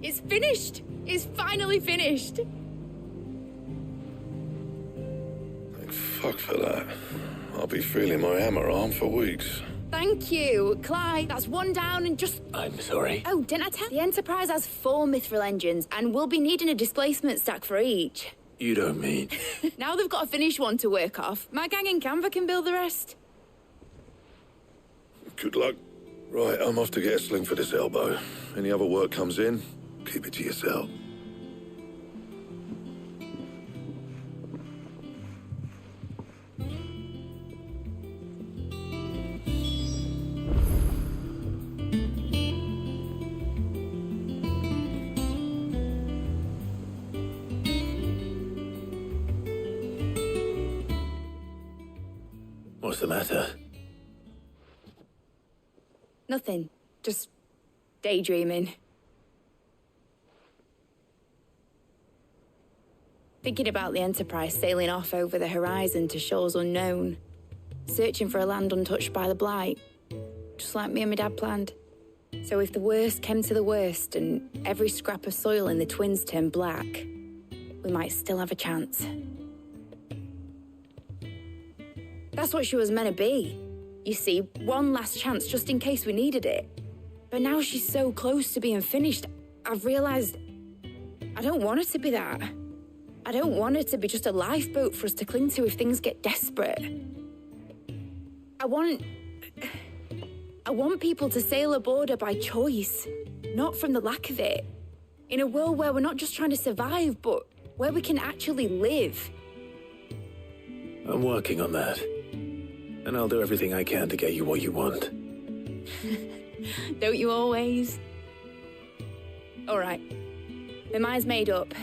I: It's finished. It's finally finished.
H: Thank fuck for that. I'll be feeling my hammer arm for weeks.
I: Thank you, Clyde. That's one down and just...
B: I'm sorry.
I: Oh, didn't I tell you? The Enterprise has 4 mithril engines, and we'll be needing a displacement stack for each.
B: You don't mean...
I: Now they've got a finished one to work off. My gang in Canva can build the rest.
H: Good luck. Right, I'm off to get a sling for this elbow. Any other work comes in, keep it to yourself.
B: What's the matter?
I: Nothing. Just daydreaming. Thinking about the Enterprise sailing off over the horizon to shores unknown. Searching for a land untouched by the Blight. Just like me and my dad planned. So if the worst came to the worst and every scrap of soil in the Twins turned black, we might still have a chance. That's what she was meant to be. You see, one last chance just in case we needed it. But now she's so close to being finished, I've realised I don't want her to be that. I don't want her to be just a lifeboat for us to cling to if things get desperate. I want people to sail aboard her by choice, not from the lack of it. In a world where we're not just trying to survive, but where we can actually live.
B: I'm working on that. And I'll do everything I can to get you what you want.
I: Don't you always? All right. My mind's made up.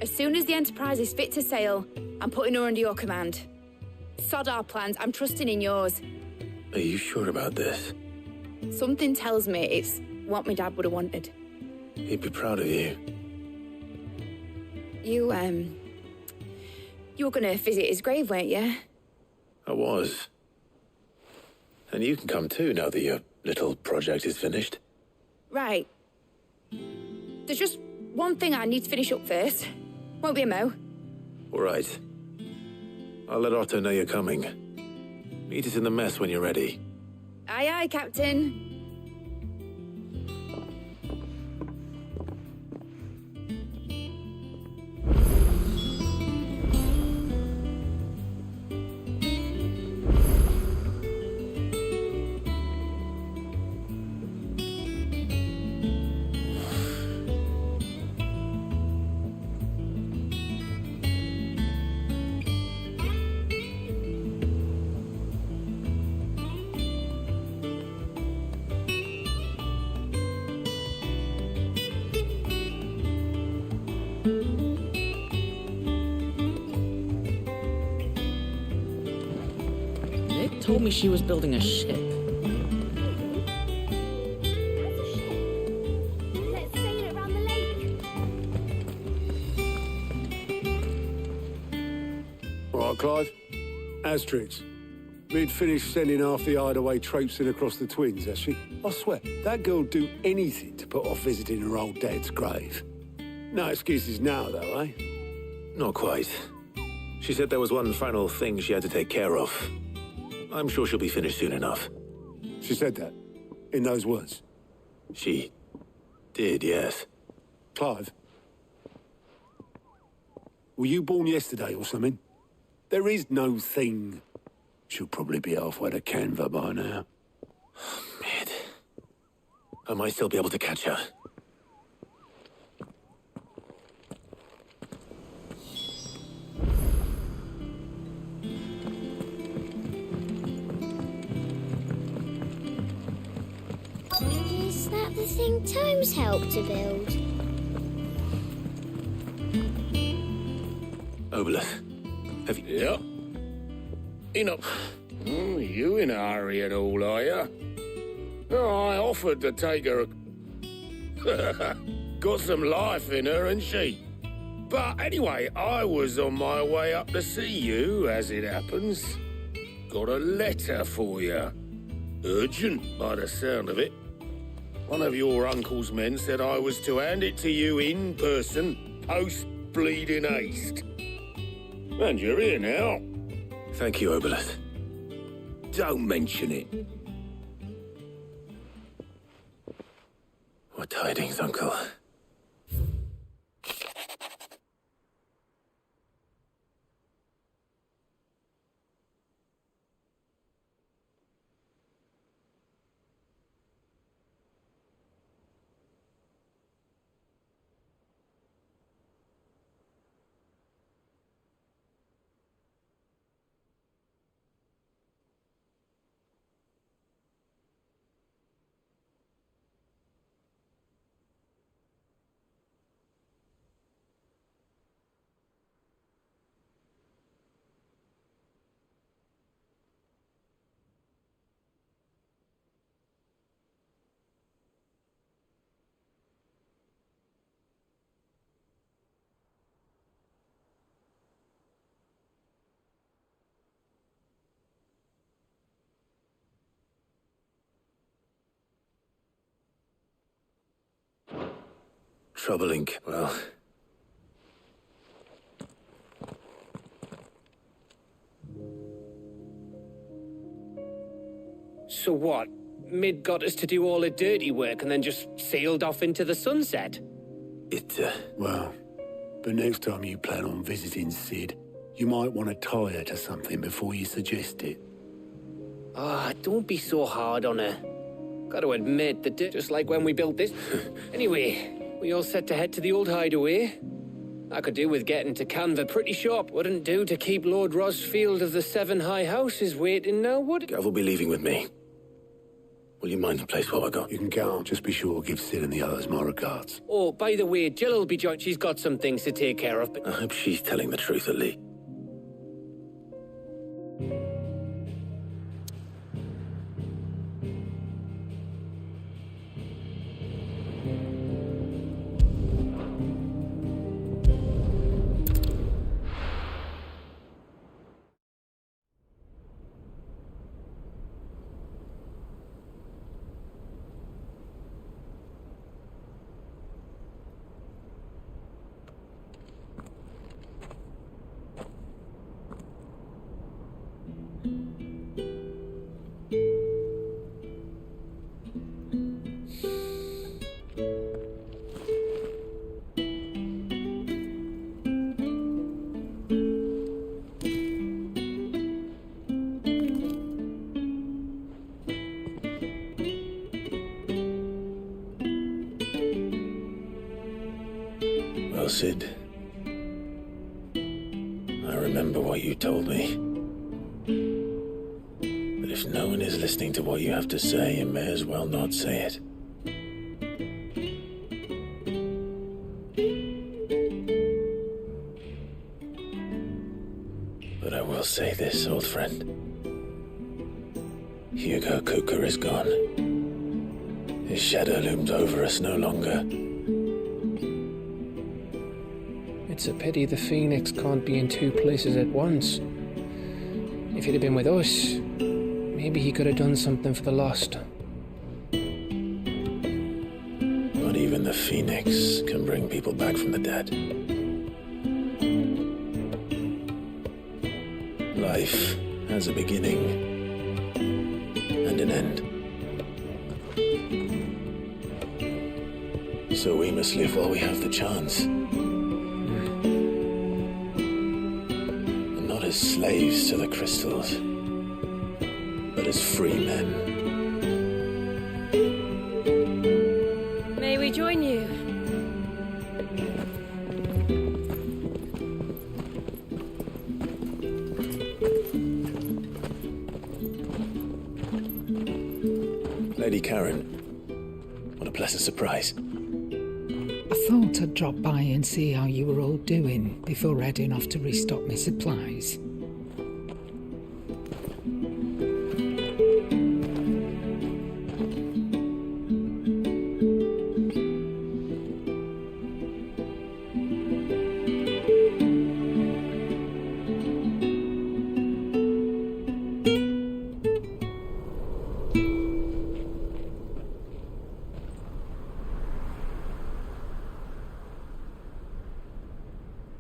I: As soon as the Enterprise is fit to sail, I'm putting her under your command. Sod our plans, I'm trusting in yours.
B: Are you sure about this?
I: Something tells me it's what my dad would have wanted.
B: He'd be proud of you.
I: You were gonna visit his grave, weren't you?
B: I was. And you can come too now that your little project is finished.
I: Right. There's just one thing I need to finish up first. Won't be a mo.
B: All right. I'll let Otto know you're coming. Meet us in the mess when you're ready.
I: Aye, aye, Captain.
A: Nick told me she was building a ship.
O: Let's sail around the lake.
F: All right, Clive. Asterix. We'd finished sending half the hideaway traipsing across the Twins, has she? I swear, that girl'd do anything to put off visiting her old dad's grave. No excuses now, though, eh?
B: Not quite. She said there was one final thing she had to take care of. I'm sure she'll be finished soon enough.
F: She said that? In those words?
B: She did, yes.
F: Clive? Were you born yesterday or something? There is no thing. She'll probably be halfway to Canva by now.
B: Mid. I might still be able to catch her.
O: Is that the thing Tomes helped to build?
B: Obolus, have you...
G: Yeah. You in a hurry at all, are you? Oh, I offered to take her. Got some life in her, ain't she? But anyway, I was on my way up to see you, as it happens. Got a letter for you. Urgent, by the sound of it. One of your uncle's men said I was to hand it to you in person, post-bleeding haste. And you're here now.
B: Thank you, Obolus.
G: Don't mention it.
B: What tidings, Uncle? Troubling, well...
V: So what? Mid got us to do all the dirty work and then just sailed off into the sunset?
F: Well, but next time you plan on visiting Sid, you might want to tie her to something before you suggest it.
V: Ah, don't be so hard on her. Gotta admit that just like when we built this... Anyway... We all set to head to the old hideaway. I could do with getting to Canva pretty sharp. Wouldn't do to keep Lord Redfield of the Seven High Houses waiting now, would it?
B: Gav will be leaving with me. Will you mind the place while I go?
F: You can count. Just be sure to give Sid and the others my regards.
V: Oh, by the way, Jill will be joined. She's got some things to take care of, but...
B: I hope she's telling the truth, at least. Well, Sid, I remember what you told me. But if no one is listening to what you have to say, you may as well not say it. But I will say this, old friend. Hugo Cooker is gone. His shadow looms over us no longer.
A: It's a pity the Phoenix can't be in two places at once. If he'd have been with us, maybe he could have done something for the lost.
B: Not even the Phoenix can bring people back from the dead. Life has a beginning and an end. So we must live while we have the chance. And not as slaves to the crystals, as free men.
E: May we join you?
B: Lady Karen, what a pleasant surprise.
C: I thought I'd drop by and see how you were all doing before heading off to restock my supplies.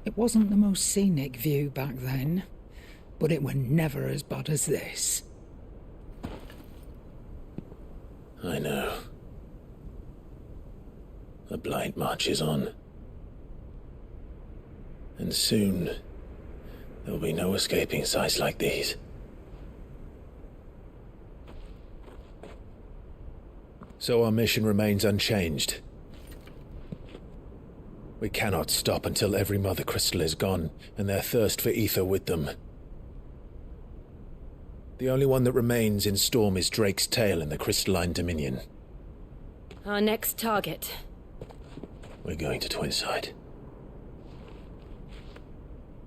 C: It wasn't the most scenic view back then, but it were never as bad as this.
B: I know. The Blight marches on. And soon, there'll be no escaping sights like these. So our mission remains unchanged. We cannot stop until every Mother Crystal is gone, and their thirst for ether with them. The only one that remains in Storm is Drake's tail in the Crystalline Dominion.
E: Our next target.
B: We're going to Twinside.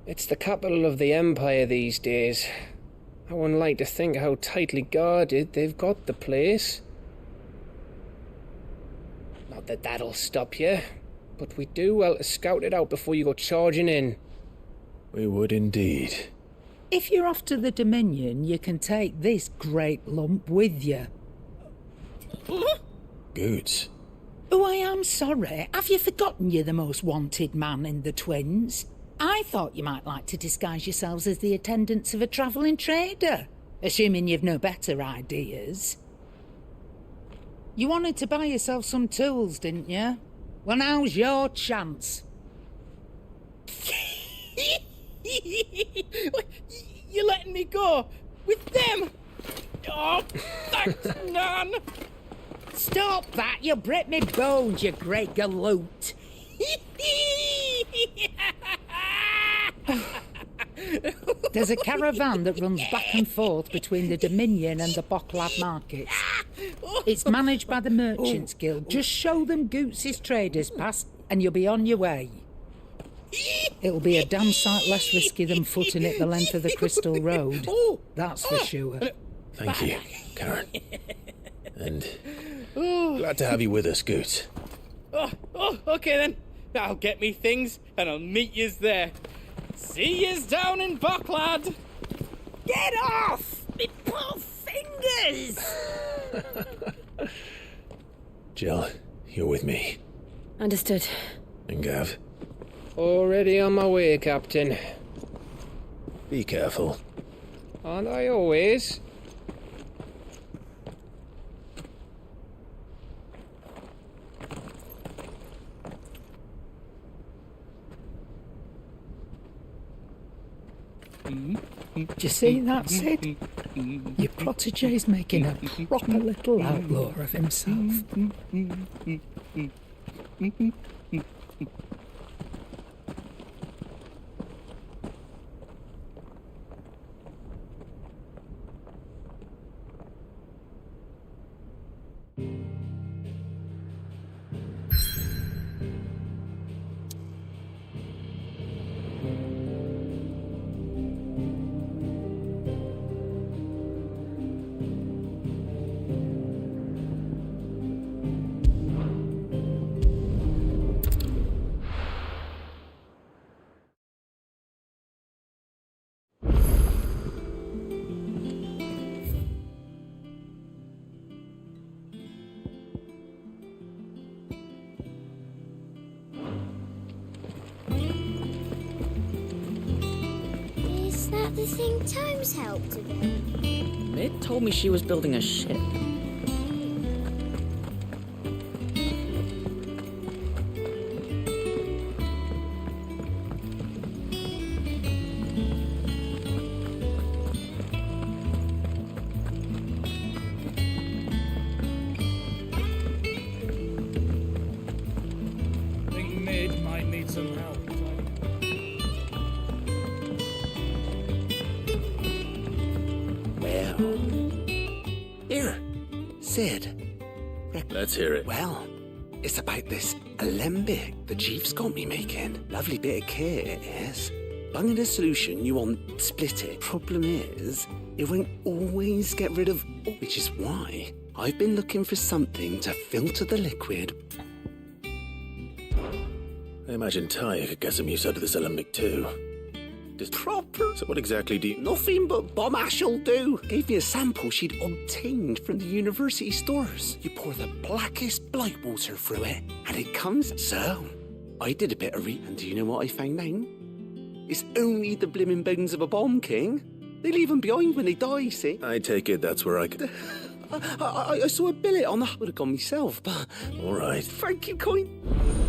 A: It's the capital of the Empire these days. I wouldn't like to think how tightly guarded they've got the place. Not that that'll stop you, but we do well to scout it out before you go charging in.
B: We would indeed.
C: If you're off to the Dominion, you can take this great lump with you.
B: Goods.
C: Oh, I am sorry. Have you forgotten you're the most wanted man in the Twins? I thought you might like to disguise yourselves as the attendants of a travelling trader, assuming you've no better ideas. You wanted to buy yourself some tools, didn't you? Well, now's your chance.
J: You're letting me go with them? Oh, thanks, Nan.
C: Stop that! You'll break me bones, you great galoot. There's a caravan that runs back and forth between the Dominion and the Bocklad markets. It's managed by the Merchants Guild. Just show them Goots' traders pass and you'll be on your way. It'll be a damn sight less risky than footing it the length of the Crystal Road. That's for sure.
B: Thank you, Karen. And glad to have you with us, Goots.
J: Okay then. I'll get me things and I'll meet yous there. See yous down in Bocklad.
S: Get off! Me poor fingers!
B: Jill, you're with me.
E: Understood.
B: And Gav?
A: Already on my way, Captain.
B: Be careful.
A: Aren't I always?
C: Do you see that, Sid? Your protege's making a proper little outlaw of himself.
O: Is that the thing Tomes helped to build?
L: Mid told me she was building a ship.
N: somehow.
D: Well. Here, Sid.
B: Let's hear it.
D: Well, it's about this alembic the chief's got me making. Lovely bit of kit it is. Bung in a solution, you want split it. Problem is, it won't always get rid of, which is why I've been looking for something to filter the liquid.
B: I imagine Tyre could get some use out of this alembic too. Just
D: proper.
B: So what exactly do you...
D: Nothing but bomb ash'll do. Gave me a sample she'd obtained from the university stores. You pour the blackest blight water through it, and it comes. So, I did a bit of and do you know what I found out? It's only the blimmin' bones of a bomb king. They leave them behind when they die, see?
B: I take it that's where I could...
D: I saw a billet on the... Would have gone myself, but...
B: All right.
D: Thank you, coin.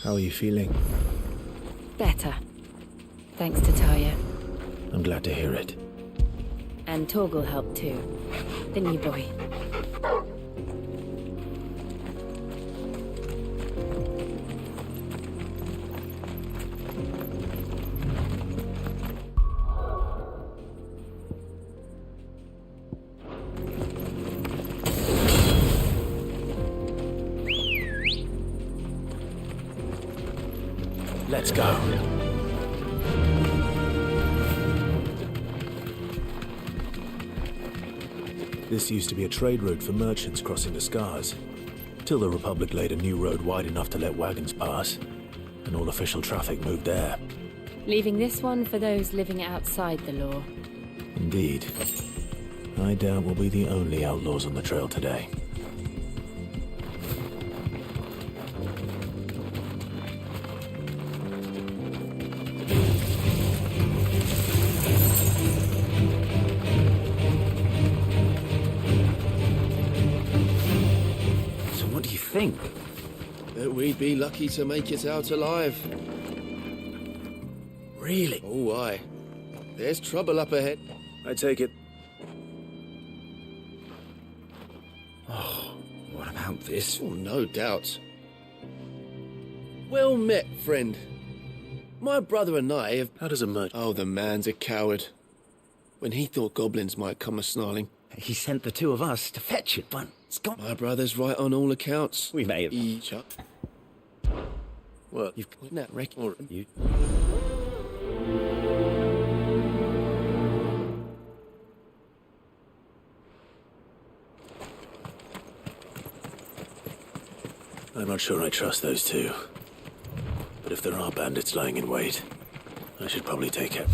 B: How are you feeling?
K: Better. Thanks to Taya.
B: I'm glad to hear it.
K: And Torgal helped too. Didn't you, boy?
B: Let's go. This used to be a trade route for merchants crossing the Scars, till the Republic laid a new road wide enough to let wagons pass, and all official traffic moved there.
K: Leaving this one for those living outside the law.
B: Indeed. I doubt we'll be the only outlaws on the trail today.
D: Think
M: that we'd be lucky to make it out alive.
D: Really?
M: Oh, aye. There's trouble up ahead.
B: I take it.
D: Oh, what about this?
M: Oh, no doubt. Well met, friend. My brother and I have...
B: How does a merchant...
M: Oh, the man's a coward. When he thought goblins might come a-snarling.
D: He sent the two of us to fetch it, but it's gone.
M: My brother's right on all accounts.
D: We may have...
B: What?
M: You've got that record.
D: You...
B: I'm not sure I trust those two. But if there are bandits lying in wait, I should probably take it.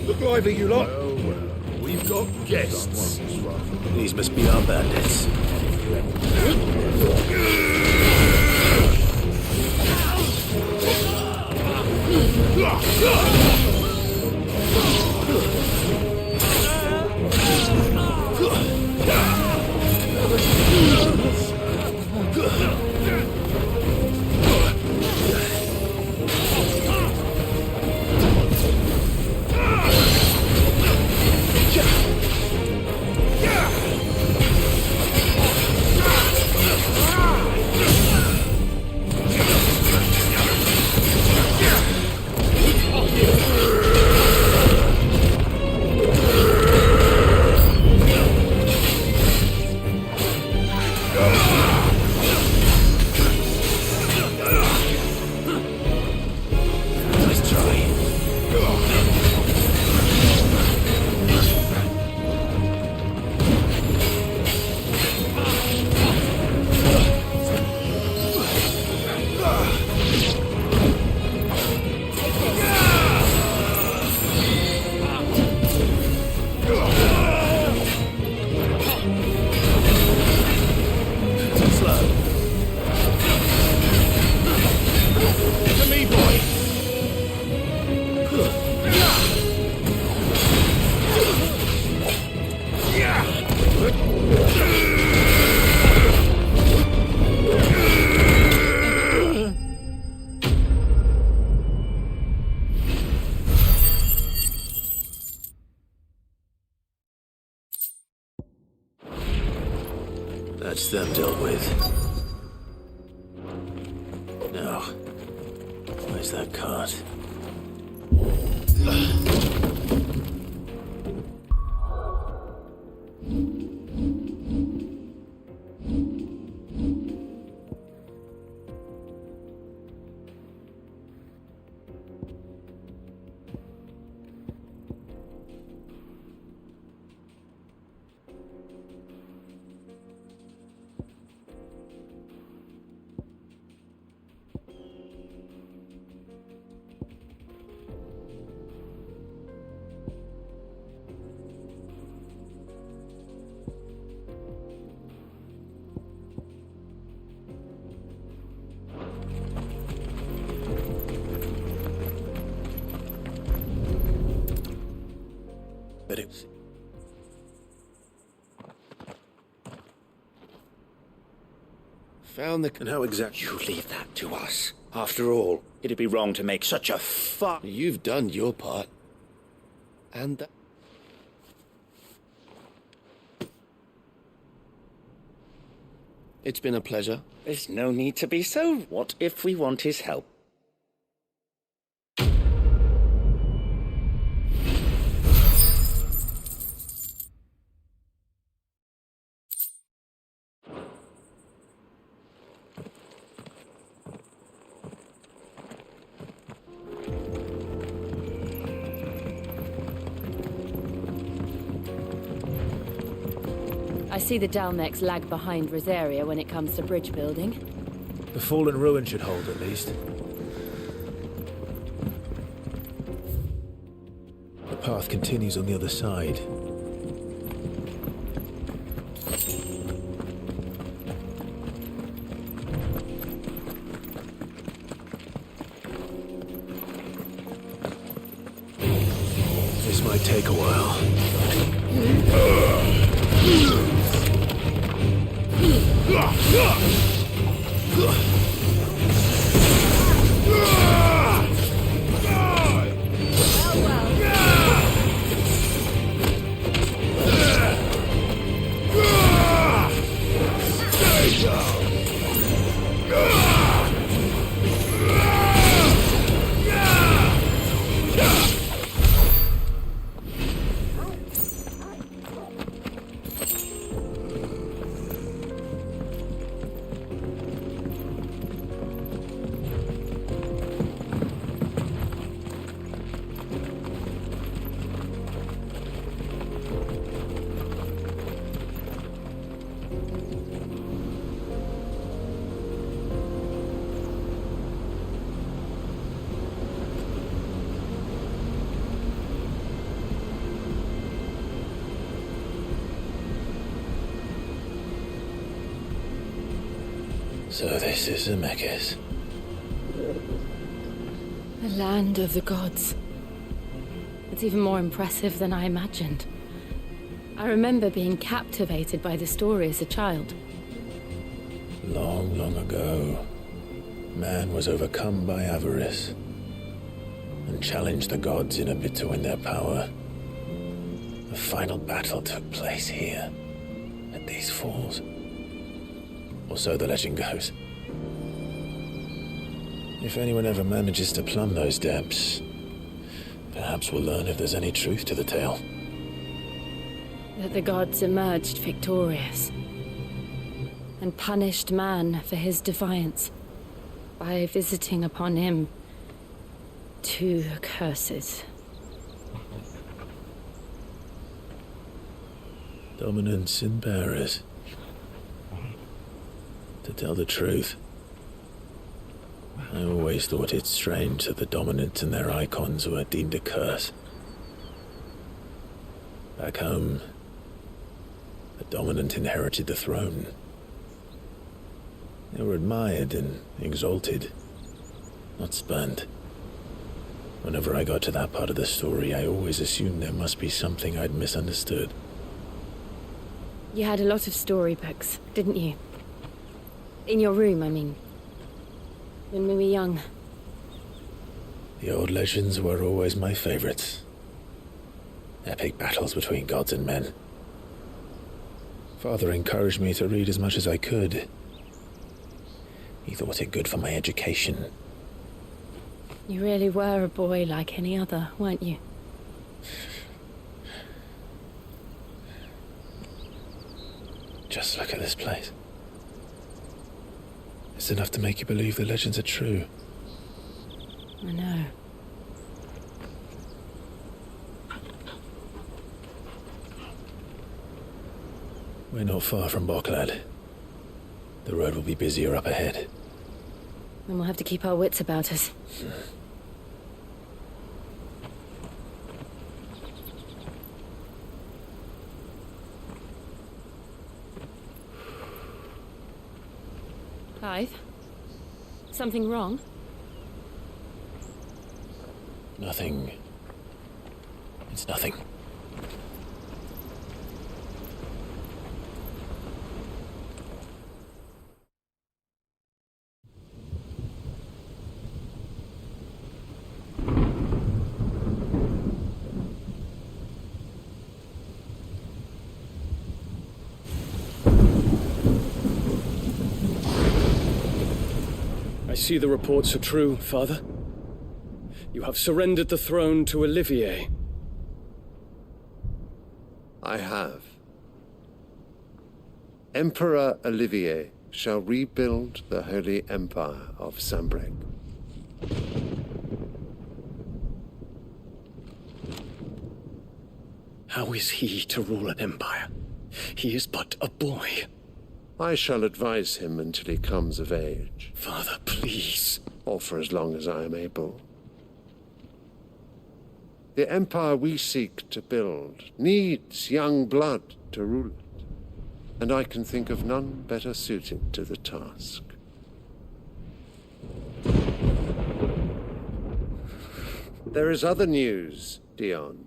Q: Look lively, you lot. Well. We've got guests.
B: These must be our bandits. That's them dealt with. Now, where's that cart?
M: Found the...
R: And how exactly... You leave that to us. After all, it'd be wrong to make such a fuck...
M: You've done your part. And that... It's been a pleasure.
R: There's no need to be so... What if we want his help?
K: I see the Dalmex lag behind Rosaria when it comes to bridge building.
Q: The fallen ruin should hold, at least.
B: The path continues on the other side. This might take a while. So this is Zemeckis.
K: The land of the gods. It's even more impressive than I imagined. I remember being captivated by the story as a child.
B: Long, long ago, man was overcome by avarice and challenged the gods in a bid to win their power. The final battle took place here, at these falls. Or so the legend goes. If anyone ever manages to plumb those depths, perhaps we'll learn if there's any truth to the tale.
K: That the gods emerged victorious and punished man for his defiance by visiting upon him 2 curses.
B: Dominance and bearers. To tell the truth, I always thought it strange that the dominant and their icons were deemed a curse. Back home, the dominant inherited the throne. They were admired and exalted, not spurned. Whenever I got to that part of the story, I always assumed there must be something I'd misunderstood.
K: You had a lot of storybooks, didn't you? In your room, I mean. When we were young.
B: The old legends were always my favorites. Epic battles between gods and men. Father encouraged me to read as much as I could. He thought it good for my education.
K: You really were a boy like any other, weren't you?
B: Just look at this place. It's enough to make you believe the legends are true.
K: I know.
B: We're not far from Bocklad. The road will be busier up ahead.
K: Then we'll have to keep our wits about us. Clive? Something wrong?
B: Nothing. It's nothing.
T: I see the reports are true, Father. You have surrendered the throne to Olivier.
P: I have. Emperor Olivier shall rebuild the Holy Empire of Sambrec.
T: How is he to rule an empire? He is but a boy.
P: I shall advise him until he comes of age.
T: Father, please.
P: Or for as long as I am able. The empire we seek to build needs young blood to rule it, and I can think of none better suited to the task. There is other news, Dion.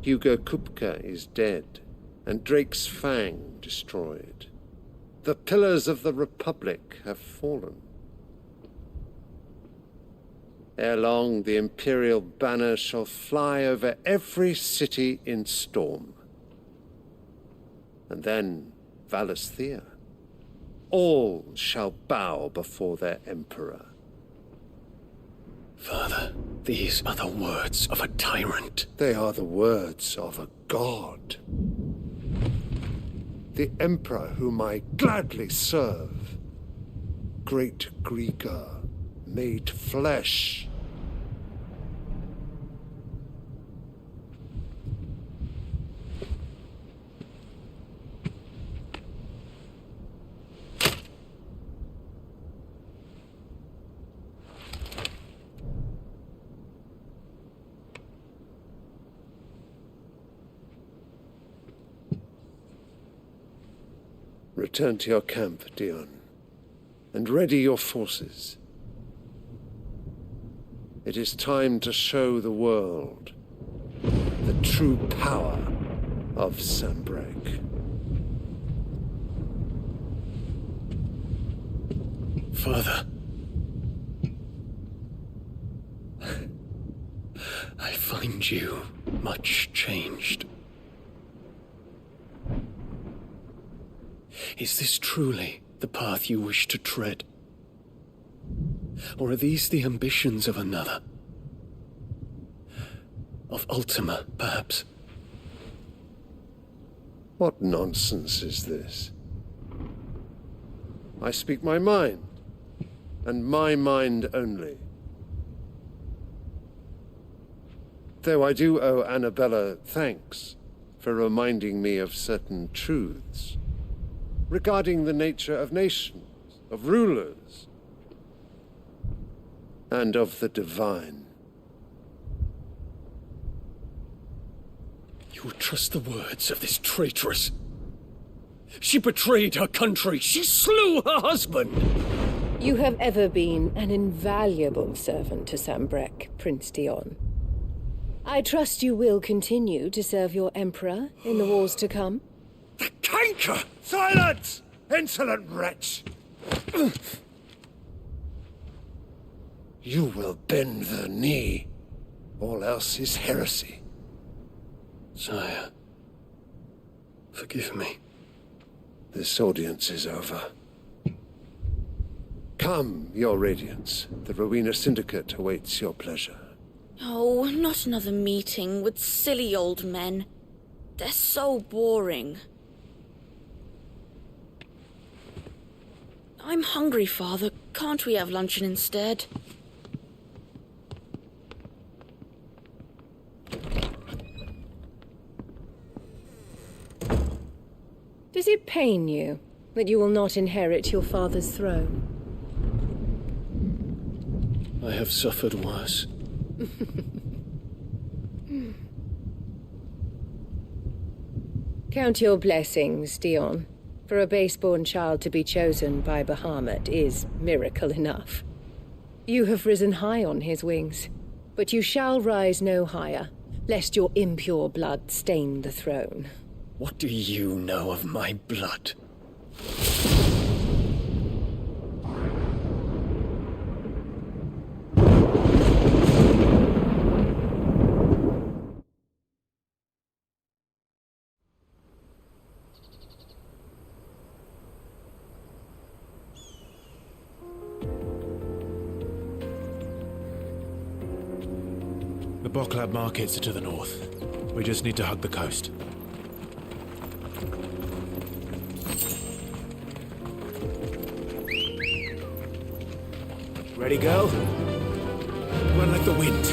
P: Hugo Kupka is dead, and Drake's Fang destroyed. The pillars of the Republic have fallen. Ere long, the Imperial banner shall fly over every city in Storm. And then Valisthea. All shall bow before their Emperor.
T: Father, these are the words of a tyrant.
P: They are the words of a god. The Emperor whom I gladly serve. Great Grieger, made flesh. Return to your camp, Dion, and ready your forces.
H: It is time to show the world the true power of Sanbreque.
T: Father. I find you much changed. Is this truly the path you wish to tread? Or are these the ambitions of another? Of Ultima, perhaps?
H: What nonsense is this? I speak my mind, and my mind only. Though I do owe Annabella thanks for reminding me of certain truths regarding the nature of nations, of rulers, and of the divine.
T: You would trust the words of this traitress? She betrayed her country. She slew her husband.
U: You have ever been an invaluable servant to Sanbreque, Prince Dion. I trust you will continue to serve your Emperor in the wars to come.
H: The canker! Silence! Insolent wretch! You will bend the knee. All else is heresy.
T: Sire, forgive me.
H: This audience is over. Come, your radiance. The Rowena Syndicate awaits your pleasure.
L: Oh, not another meeting with silly old men. They're so boring. I'm hungry, Father. Can't we have luncheon instead?
U: Does it pain you that you will not inherit your father's throne?
T: I have suffered worse.
U: Count your blessings, Dion. For a base-born child to be chosen by Bahamut is miracle enough. You have risen high on his wings, but you shall rise no higher, lest your impure blood stain the throne.
T: What do you know of my blood?
B: The Boklab markets are to the north. We just need to hug the coast. Ready, go? Run like the wind.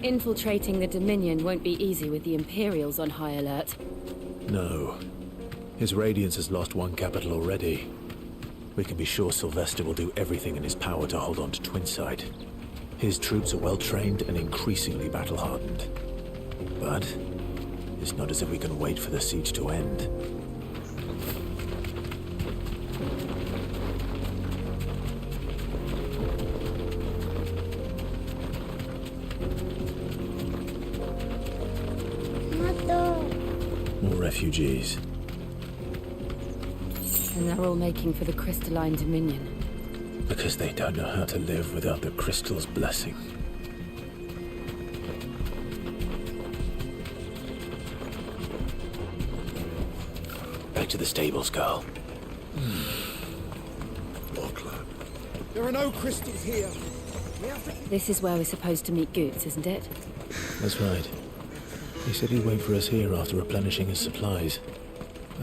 K: Infiltrating the Dominion won't be easy with the Imperials on high alert.
B: No. His Radiance has lost one capital already. We can be sure Sylvester will do everything in his power to hold on to Twinside. His troops are well-trained and increasingly battle-hardened. But it's not as if we can wait for the siege to end. More refugees.
K: And they're all making for the Crystalline Dominion.
B: Because they don't know how to live without the Crystal's blessing. Back to the stables, Carl.
W: There are no crystals here. We have to...
K: This is where we're supposed to meet Goots, isn't it?
B: That's right. He said he'd wait for us here after replenishing his supplies.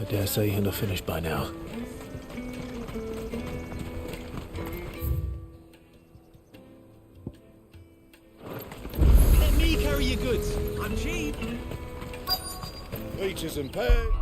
B: I dare say he'll have finished by now.
W: Let me carry your goods. I'm cheap.
N: Peaches and pears.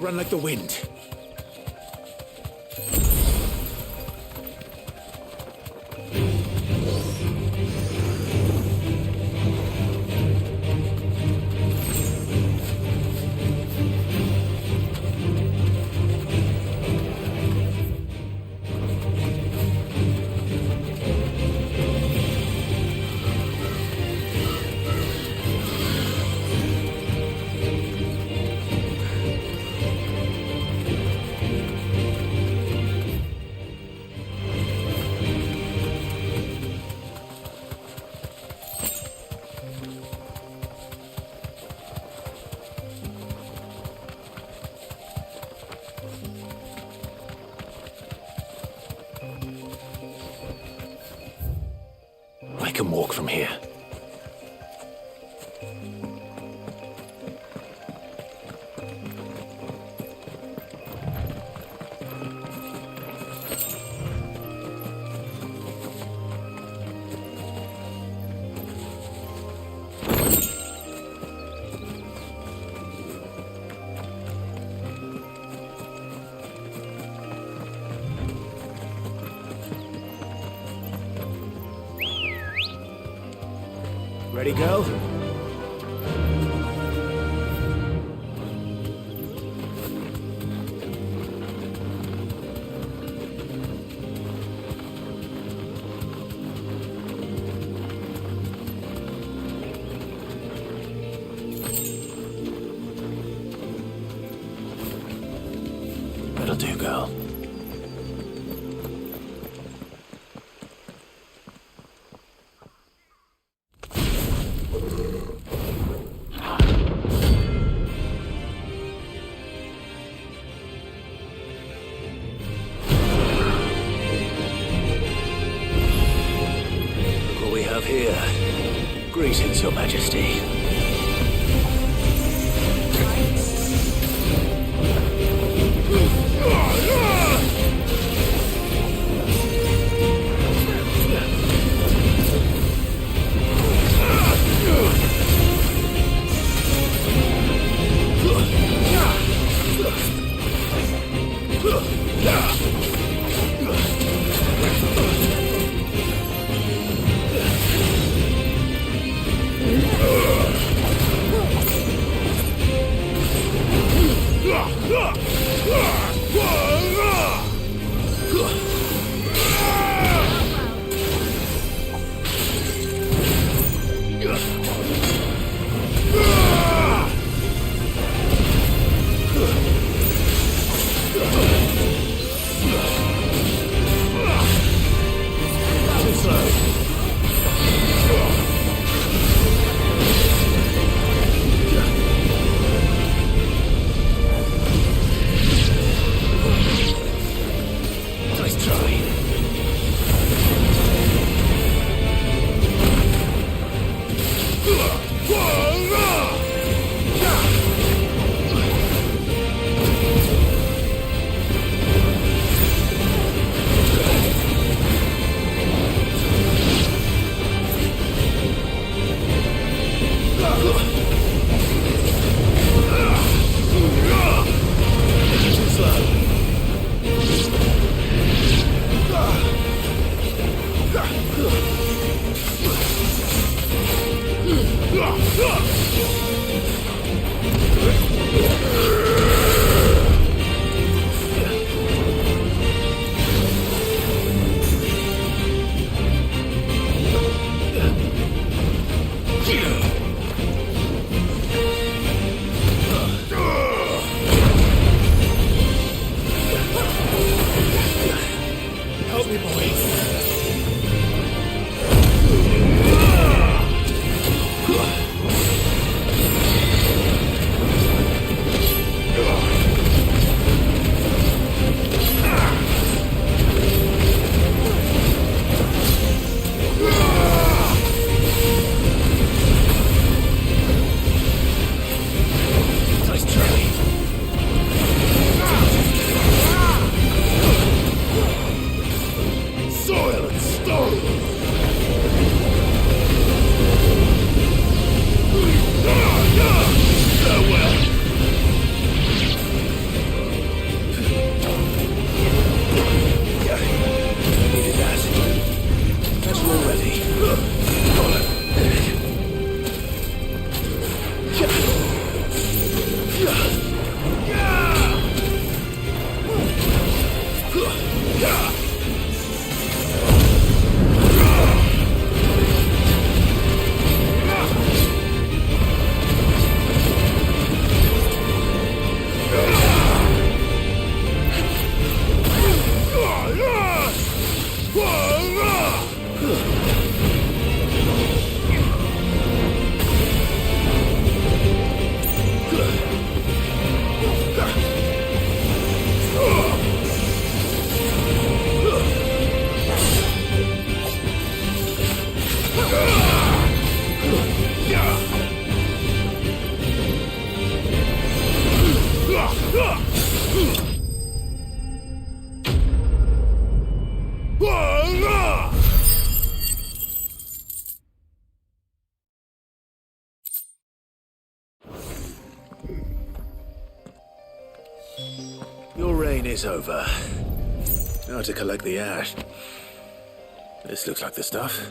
Q: Run like the wind.
B: I can walk from here.
Q: Ready, go?
B: That'll do, girl. What we have here. Greetings, Your Majesty. rain is over. Now to collect the ash. This looks like the stuff.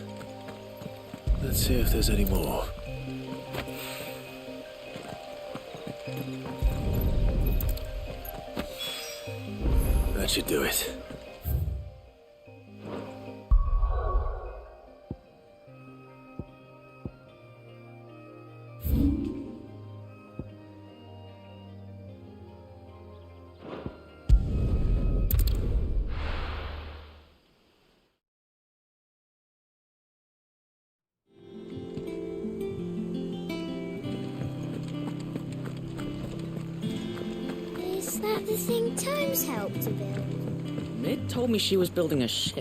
B: Let's see if there's any more. That should do it.
O: Is that the thing Tomes helped to build?
L: Mid told me she was building a ship.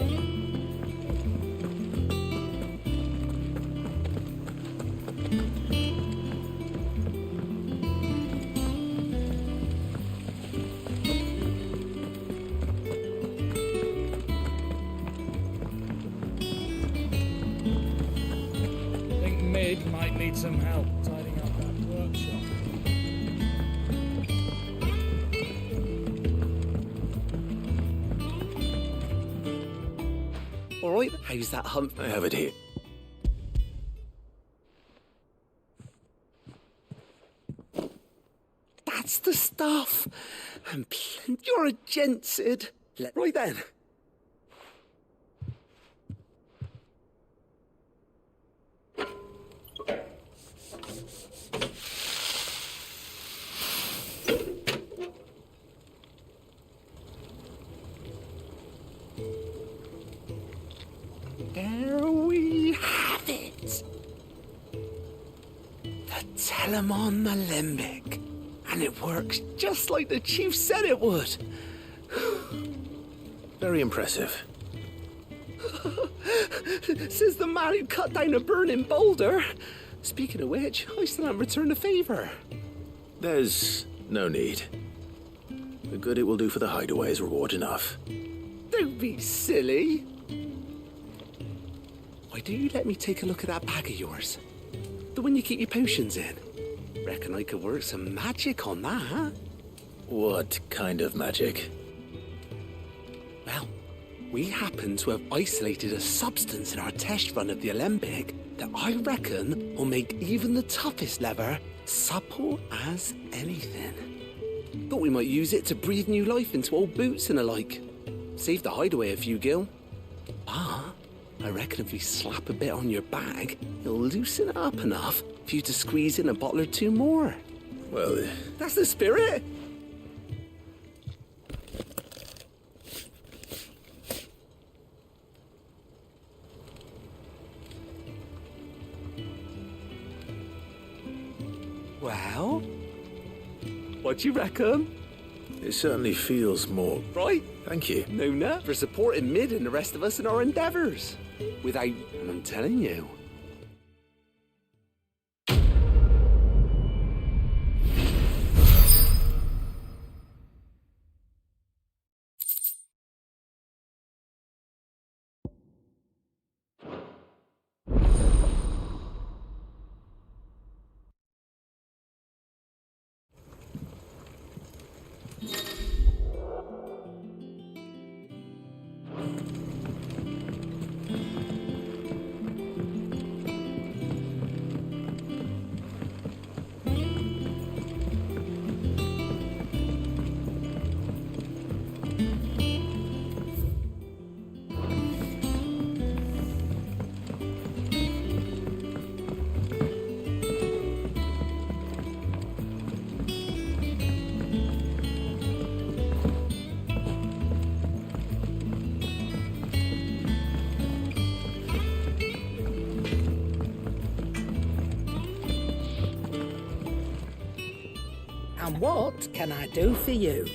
J: Think Mid might need some help tidying up that workshop.
D: All right, how's that hunt?
B: I have it here.
D: That's the stuff. And you're a gent, Sid. Right then. There we have it. The Telemon Alembic. And it works just like the chief said it would.
B: Very impressive.
D: Says the man who cut down a burning boulder. Speaking of which, I still haven't returned the favour.
B: There's no need. The good it will do for the hideaway is reward enough.
D: Don't be silly. Why don't you let me take a look at that bag of yours? The one you keep your potions in. Reckon I could work some magic on that.
B: What kind of magic?
D: Well, we happen to have isolated a substance in our test run of the Alembic that I reckon will make even the toughest leather supple as anything. Thought we might use it to breathe new life into old boots and the like. Save the hideaway a few gil. But I reckon if we slap a bit on your bag, it'll loosen it up enough for you to squeeze in a bottle or two more.
B: Well,
D: that's the spirit. Well, what do you reckon?
B: It certainly feels more...
D: Right?
B: Thank you.
D: Nona, for supporting Mid and the rest of us in our endeavours. Without, and I'm telling you...
C: And what can I do for you?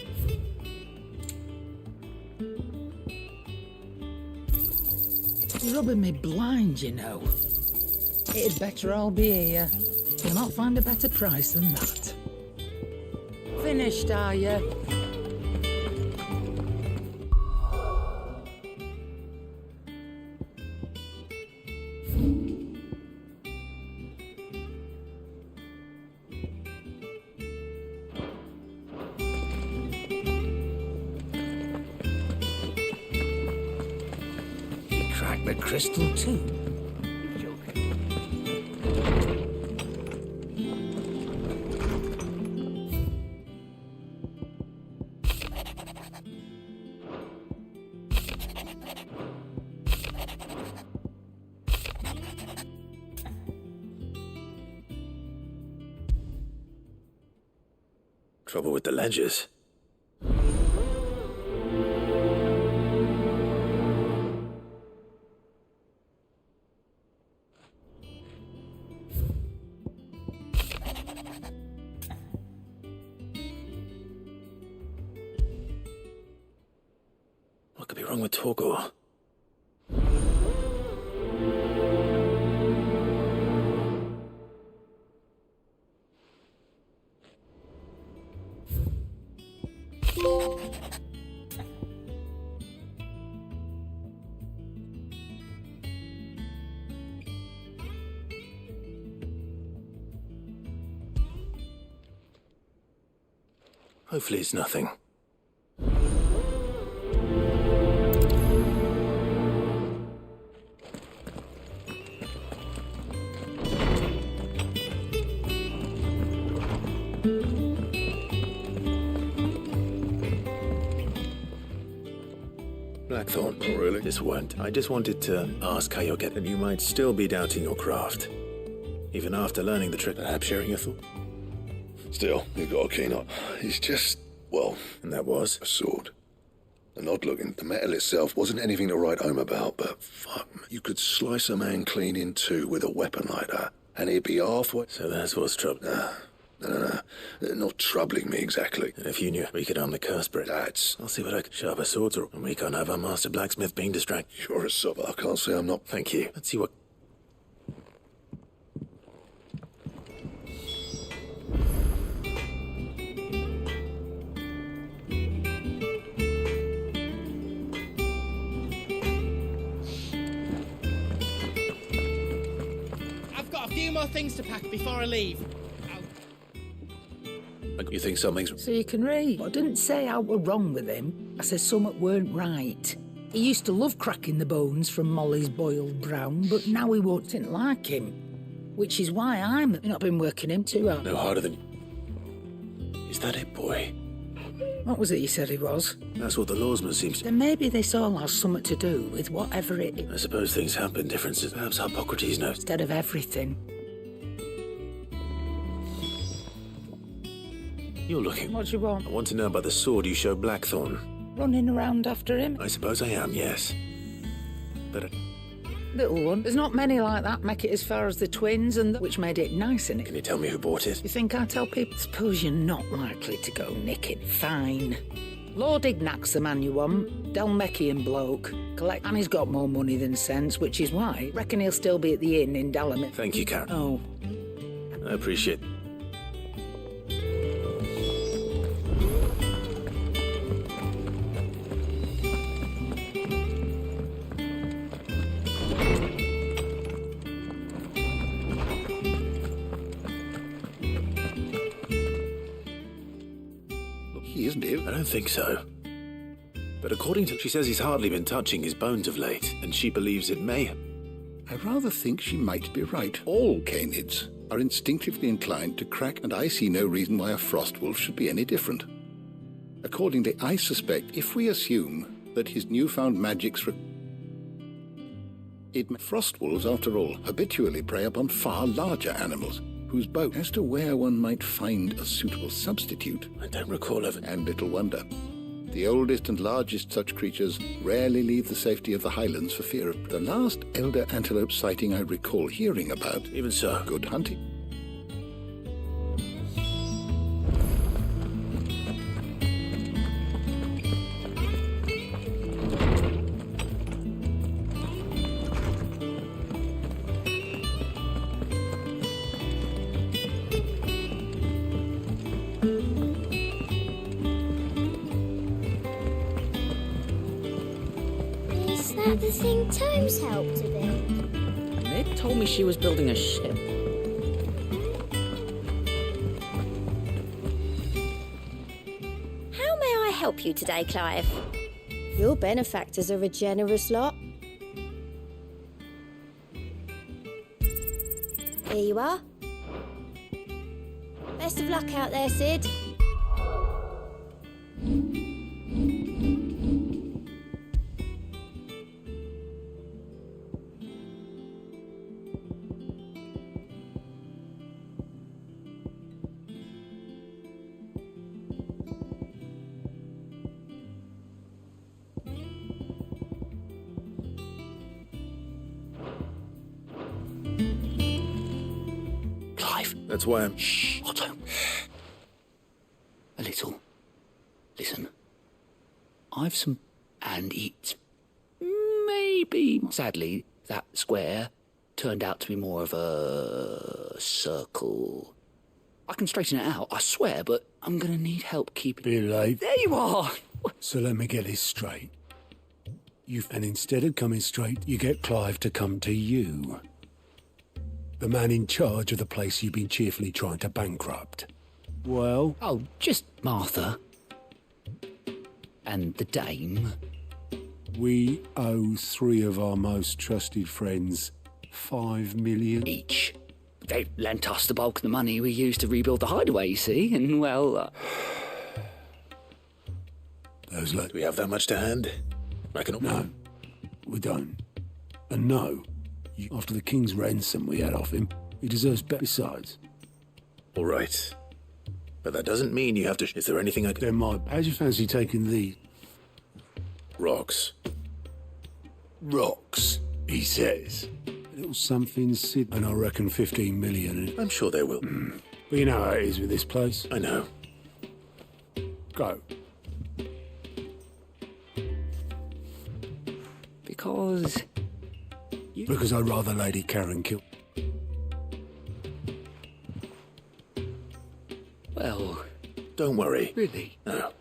C: You're rubbing me blind, you know. It'd better all be here. You'll not find a better price than that. Finished, are you?
S: crystal too.
B: Trouble with the ledgers. What could be wrong with Torgor? Hopefully it's nothing. Blackthorn.
N: Oh, really?
B: This won't. I just wanted to ask how you're getting. You might still be doubting your craft. Even after learning the trick, perhaps sharing your thought.
N: Still, you got a keen eye. It's just, well...
B: And that was?
N: A sword. An odd looking. The metal itself wasn't anything to write home about, but fuck, you could slice a man clean in two with a weapon like that, and he'd be halfway...
B: So that's what's troubling.
N: No. Not troubling me exactly.
B: And if you knew, we could arm the curse bread.
N: That's...
B: I'll see what I can. Sharper swords, or we can't have our master blacksmith being distracted.
N: You're a sub. I can't say I'm not...
B: Thank you. Let's see what...
J: I've got a few more things to pack before I leave.
B: You think something's...
C: So you can read. I didn't say I were wrong with him. I said something weren't right. He used to love cracking the bones from Molly's boiled brown, but now he didn't like him. Which is why I'm not been working him too hard.
B: No harder than... Is that it, boy?
C: What was it you said he was?
B: That's what the lawsman seems to...
C: Then maybe this all has something to do with whatever it is.
B: I suppose things have been differences. Perhaps Hippocrates knows.
C: Instead of everything.
B: You're looking.
C: What do you want?
B: I want to know about the sword you showed Blackthorn.
C: Running around after him?
B: I suppose I am, yes. But...
C: Little one. There's not many like that make it as far as the twins, and which made it nice, innit?
B: Can you tell me who bought it?
C: You think I tell people? Suppose you're not likely to go nicking. Fine. Lord Ignac's the man you want. Delmeckian bloke. Collect, and he's got more money than sense, which is why I reckon he'll still be at the inn in Dalamit.
B: Thank you, Karen.
C: Oh.
B: I appreciate it.
P: Isn't he?
B: I don't think so. But according to... She says he's hardly been touching his bones of late, and she believes it may...
P: I rather think she might be right. All canids are instinctively inclined to crack, and I see no reason why a frostwolf should be any different. Accordingly, I suspect if we assume that his newfound magic's... Frostwolves, after all, habitually prey upon far larger animals, whose bone, as to where one might find a suitable substitute.
B: I don't recall of it.
P: And little wonder. The oldest and largest such creatures rarely leave the safety of the highlands for fear of... The last elder antelope sighting I recall hearing about...
B: Even so.
P: Good hunting.
O: Is that the thing Tomes helped to build?
L: Meg told me she was building a ship.
E: How may I help you today, Clive? Your benefactors are a generous lot. Here you are. Best of luck out there, Sid.
D: Clive.
B: That's why I'm...
D: Shh, Otto. A little. Listen. I've some... And it's... Maybe, sadly, that square turned out to be more of a... circle. I can straighten it out, I swear, but I'm gonna need help keeping...
F: Be late.
D: There you are!
F: So let me get this straight. And instead of coming straight, you get Clive to come to you. The man in charge of the place you've been cheerfully trying to bankrupt. Well?
D: Oh, just Martha. And the dame.
F: We owe 3 of our most trusted friends 5 million
D: each. They lent us the bulk of the money we used to rebuild the hideaway, you see, and well...
B: Do we have that much to hand?
F: No, we don't. And no, after the king's ransom we had off him, he deserves better besides.
B: All right. But that doesn't mean you have to... Is there anything I can...
F: There might... How'd you fancy taking the...
B: Rocks?
F: Rocks, he says. A little something, Sid, and I reckon 15 million.
B: I'm sure they will.
F: But you know how it is with this place.
B: I know.
F: Go. Because I'd rather Lady Karen kill.
D: Well...
B: Don't worry.
D: Really?
B: No.